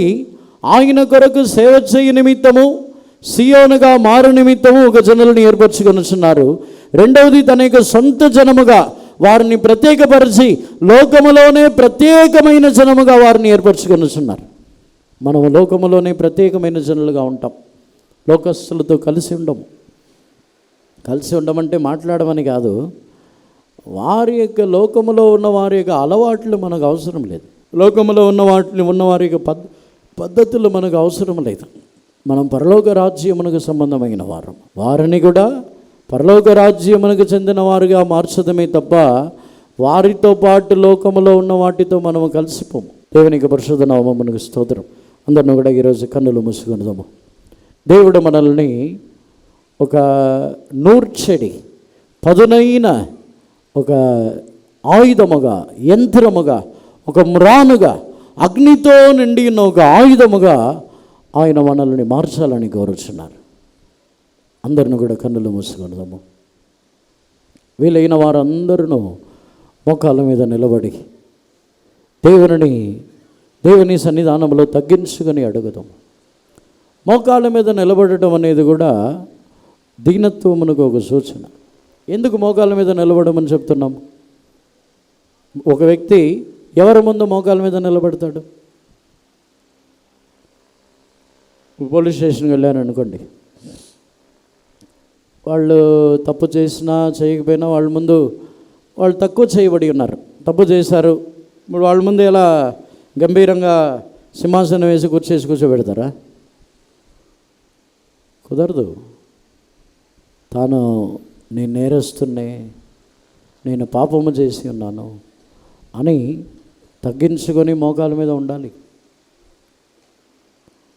ఆయన కొరకు సేవ చేయ నిమిత్తము, సియోనుగా మారు నిమిత్తము ఒక జనులను ఏర్పరచుకొనుచున్నారు. రెండవది, తన యొక్క సొంత జనముగా వారిని ప్రత్యేకపరిచి లోకములోనే ప్రత్యేకమైన జనముగా వారిని ఏర్పరచుకొనుచున్నారు. మనము లోకములోనే ప్రత్యేకమైన జనులుగా ఉంటాం, లోకస్తులతో కలిసి ఉండము. కలిసి ఉండమంటే మాట్లాడమని కాదు, వారి యొక్క లోకములో ఉన్న వారి యొక్క అలవాట్లు మనకు అవసరం లేదు, లోకములో ఉన్న వారి యొక్క పద్ధతులు మనకు అవసరం లేదు. మనం పరలోక రాజ్యమునకు సంబంధమైన వారం, వారిని కూడా పరలోక రాజ్యమునకు చెందిన వారుగా మార్చడమే తప్ప వారితో పాటు లోకములో ఉన్న వాటితో మనము కలిసిపోము. దేవునికి పరిశుద్ధ నామమునకు స్తోత్రం. అందరిని కూడా ఈరోజు కన్నులు మూసుకొనుదాము. దేవుడు మనల్ని ఒక నూర్చెడి, పదునైన ఒక ఆయుధముగా, యంత్రముగా, ఒక మ్రానుగా, అగ్నితో నిండి ఉన్న ఒక ఆయుధముగా ఆయన మనల్ని మార్చాలని కోరుచున్నారు. అందరిని కూడా కన్నులు మూసుకొనుదాము. వీలైన వారందరూ మోకాళ్ళ మీద నిలబడి దేవుని సన్నిధానంలో తగ్గించుకొని అడుగుదాం. మోకాళ్ళ మీద నిలబడటం అనేది కూడా దీనత్వమునకు ఒక సూచన. ఎందుకు మోకాళ్ళ మీద నిలబడమని చెప్తున్నాం? ఒక వ్యక్తి ఎవరి ముందు మోకాళ్ళ మీద నిలబడతాడు? పోలీస్ స్టేషన్కి వెళ్ళాను అనుకోండి, వాళ్ళు తప్పు చేసినా చేయకపోయినా వాళ్ళ ముందు వాళ్ళు తక్కువ చేయబడి ఉన్నారు, తప్పు చేశారు. ఇప్పుడు వాళ్ళ ముందు ఎలా గంభీరంగా సింహాసనం వేసి కూర్చోబెడతారా? కుదరదు. నేను నేరస్తున్నే, నేను పాపము చేసి ఉన్నాను అని తగ్గించుకొని మోకాల మీద ఉండాలి.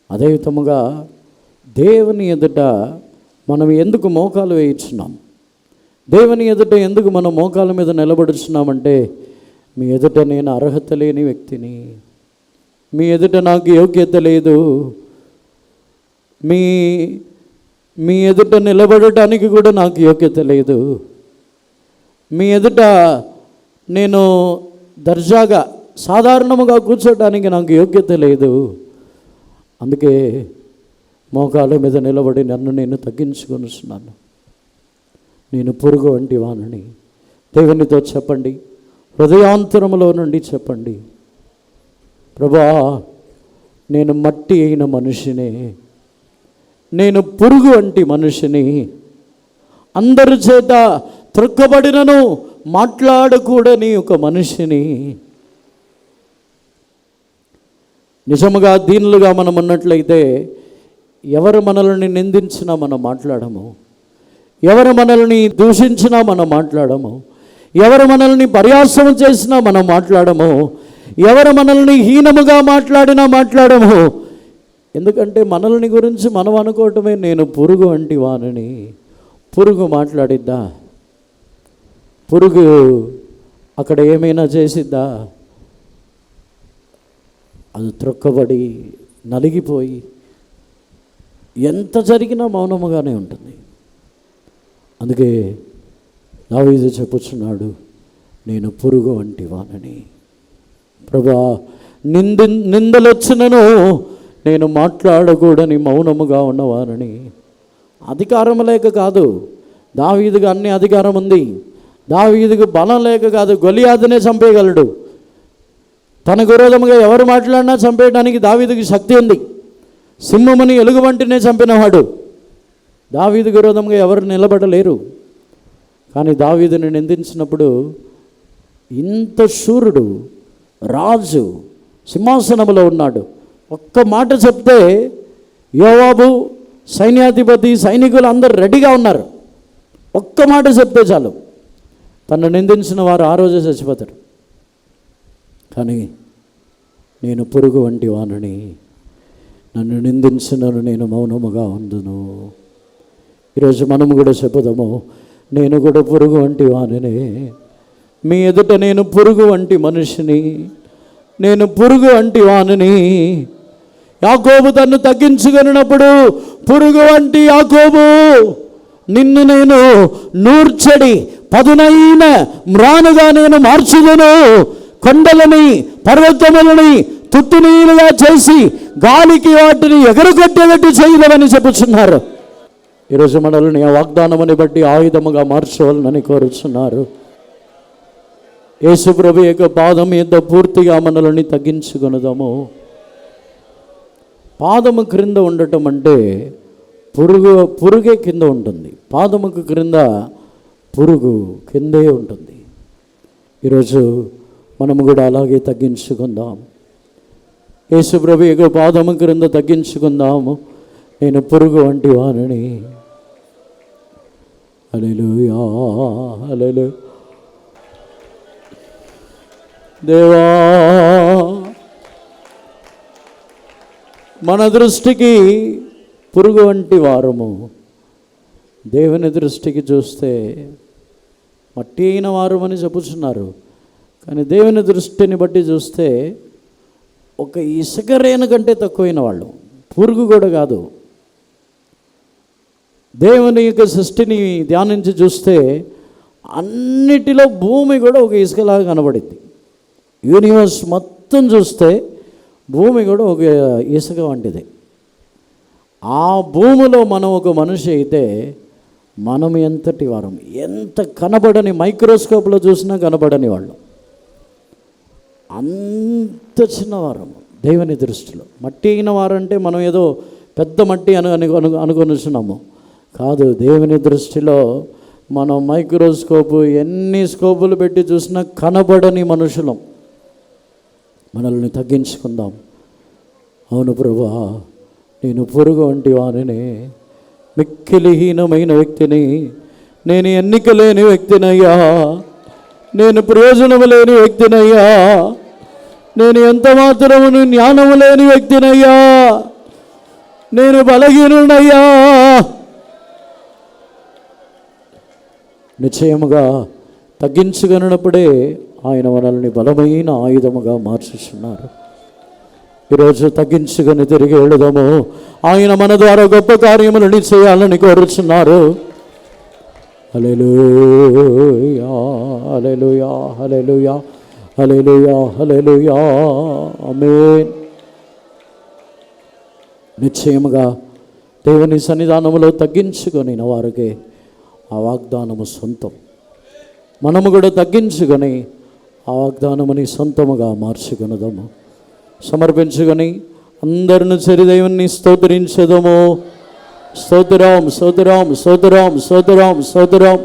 అదే విధముగా దేవుని ఎదుట మనం ఎందుకు మోకాలు వేయించున్నాం, దేవుని ఎదుట ఎందుకు మనం మోకాల మీద నిలబడుచున్నామంటే, మీ ఎదుట నేను అర్హత లేని వ్యక్తిని, మీ ఎదుట నాకు యోగ్యత లేదు, మీ ఎదుట నిలబడటానికి కూడా నాకు యోగ్యత లేదు, మీ ఎదుట నేను దర్జాగా సాధారణముగా కూర్చోటానికి నాకు యోగ్యత లేదు. అందుకే మోకాళ్ళ మీద నిలబడి నన్ను నేను తగ్గించుకొనుచున్నాను. నేను పురుగు వంటి వానని దేవునితో చెప్పండి, హృదయాంతరములో నుండి చెప్పండి. ప్రభా, నేను మట్టి అయిన మనిషిని, నేను పురుగు వంటి మనిషిని, అందరి చేత త్రొక్కబడినను మాట్లాడకూడని ఒక మనిషిని. నిజముగా దీనులుగా మనం ఉన్నట్లయితే ఎవరు మనల్ని నిందించినా మనం మాట్లాడము, ఎవరు మనల్ని దూషించినా మనం మాట్లాడము, ఎవరు మనల్ని పర్యాసం చేసినా మనం మాట్లాడము, ఎవరు మనల్ని హీనముగా మాట్లాడినా మాట్లాడము. ఎందుకంటే మనల్ని గురించి మనం అనుకోవటమే నేను పురుగు వంటి వానని. పురుగు మాట్లాడిద్దా? పురుగు అక్కడ ఏమైనా చేసిద్దా? అది త్రొక్కబడి నలిగిపోయి ఎంత జరిగినా మౌనముగానే ఉంటుంది. అందుకే దావీదు చెప్పుచున్నాడు, నేను పురుగు వంటి వానని. ప్రభా, నిందలొచ్చినను నేను మాట్లాడకూడని మౌనముగా ఉన్నవానని. అధికారం లేక కాదు, దావీదుకు అన్ని అధికారం ఉంది. దావీదుకు బలం లేక కాదు, గొలియాతునే చంపేయగలడు. తనకు విరోధముగా ఎవరు మాట్లాడినా చంపేయడానికి దావీదుకి శక్తి ఉంది. సింహముని ఎలుగుబంటినే చంపినవాడు. దావీదుకు విరోధంగా ఎవరు నిలబడలేరు. కానీ దావీదుని నిందించినప్పుడు ఇంత శూరుడు, రాజు, సింహాసనంలో ఉన్నాడు, ఒక్క మాట చెప్తే యోవాబు, సైన్యాధిపతి, సైనికులు అందరూ రెడీగా ఉన్నారు. ఒక్క మాట చెప్తే చాలు, తను నిందించిన వారు ఆ రోజే చచ్చిపోతారు. కానీ నేను పురుగు వంటి వానని, నన్ను నిందించినను నేను మౌనముగా ఉందును. ఈరోజు మనము కూడా చెప్పుదాము, నేను కూడా పురుగు వంటి వాననే. మీ ఎదుట నేను పురుగు వంటి మనిషిని, నేను పురుగు వంటి వానని. యాకోబు తన్ను తగ్గించుకొనినప్పుడు, పురుగు వంటి యాకోబు, నిన్ను నేను నూర్చడి పదునైన మ్రానుగా నేను మార్చుదును. కొండలని, పర్వతములని తుత్తునీలుగా చేసి గాలికి వాటిని ఎగరగొట్టేటట్టు చేయలేమని చెప్పుచున్నారు. ఈరోజు మనల్ని ఆ వాగ్దానముని బట్టి ఆయుధముగా మార్చవాలని కోరుచున్నారు. యేసు ప్రభు యొక్క పాదం మీద పూర్తిగా మనల్ని తగ్గించుకొనుదాము. పాదము క్రింద ఉండటం అంటే పురుగే కింద ఉంటుంది. పాదముకు క్రింద పురుగు కిందే ఉంటుంది. ఈరోజు మనము కూడా అలాగే తగ్గించుకుందాం. యేసు ప్రభు యొక్క పాదము క్రింద తగ్గించుకుందాము. నేను పురుగు వంటి వానని. హల్లెలూయా, హల్లెలూయా. దేవా, మన దృష్టికి పురుగు వంటి వారము, దేవుని దృష్టికి చూస్తే మట్టి అయిన వారమని చెప్పుచున్నారు. కానీ దేవుని దృష్టిని బట్టి చూస్తే ఒక ఇసుక రేణు కంటే తక్కువైన వాళ్ళు. పురుగు కూడా కాదు. దేవుని యొక్క సృష్టిని ధ్యానించి చూస్తే అన్నిటిలో భూమి కూడా ఒక ఇసుకలాగా కనబడింది. యూనివర్స్ మొత్తం చూస్తే భూమి కూడా ఒక ఇసుక వంటిది. ఆ భూమిలో మనం ఒక మనిషి అయితే మనం ఎంతటి వారం, ఎంత కనబడని, మైక్రోస్కోప్లో చూసినా కనబడని వాళ్ళు, అంత చిన్నవారము దేవుని దృష్టిలో. మట్టి అయిన వారంటే మనం ఏదో పెద్ద మట్టి అనుకొనిస్తున్నాము. కాదు, దేవుని దృష్టిలో మనం మైక్రోస్కోపు ఎన్ని స్కోపులు పెట్టి చూసినా కనబడని మనుషులం. మనల్ని తగ్గించుకుందాం. అవును ప్రభువా, నేను పురుగు వంటి వానిని, మిక్కిలిహీనమైన వ్యక్తిని, నేను ఎన్నిక లేని వ్యక్తినయ్యా, నేను ప్రయోజనము లేని వ్యక్తినయ్యా, నేను ఎంత మాత్రమును జ్ఞానము లేని వ్యక్తినయ్యా, నేను బలహీనుడయ్యా. నిశ్చయముగా తగ్గించుకున్నప్పుడే ఆయన మనల్ని బలమైన ఆయుధముగా మార్చుతున్నారు. ఈరోజు తగ్గించుకొని తిరిగి వెళదాము. ఆయన మన ద్వారా గొప్ప కార్యములను చేయాలని కోరుచున్నారు. హల్లెలూయా, హల్లెలూయా, హల్లెలూయా, హల్లెలూయా, హల్లెలూయా, ఆమేన్. నిశ్చయముగా దేవుని సన్నిధానములో తగ్గించుకొని వారికి ఆ వాగ్దానము సొంతం. మనము కూడా తగ్గించుకొని ఆ వాగ్దానముని సొంతముగా మార్చుకునదము. సమర్పించుకొని అందరిని సరిదైవాన్ని స్తోత్రించదము. స్తోత్రం, స్తోత్రం, స్తోత్రం, స్తోత్రం, స్తోత్రం.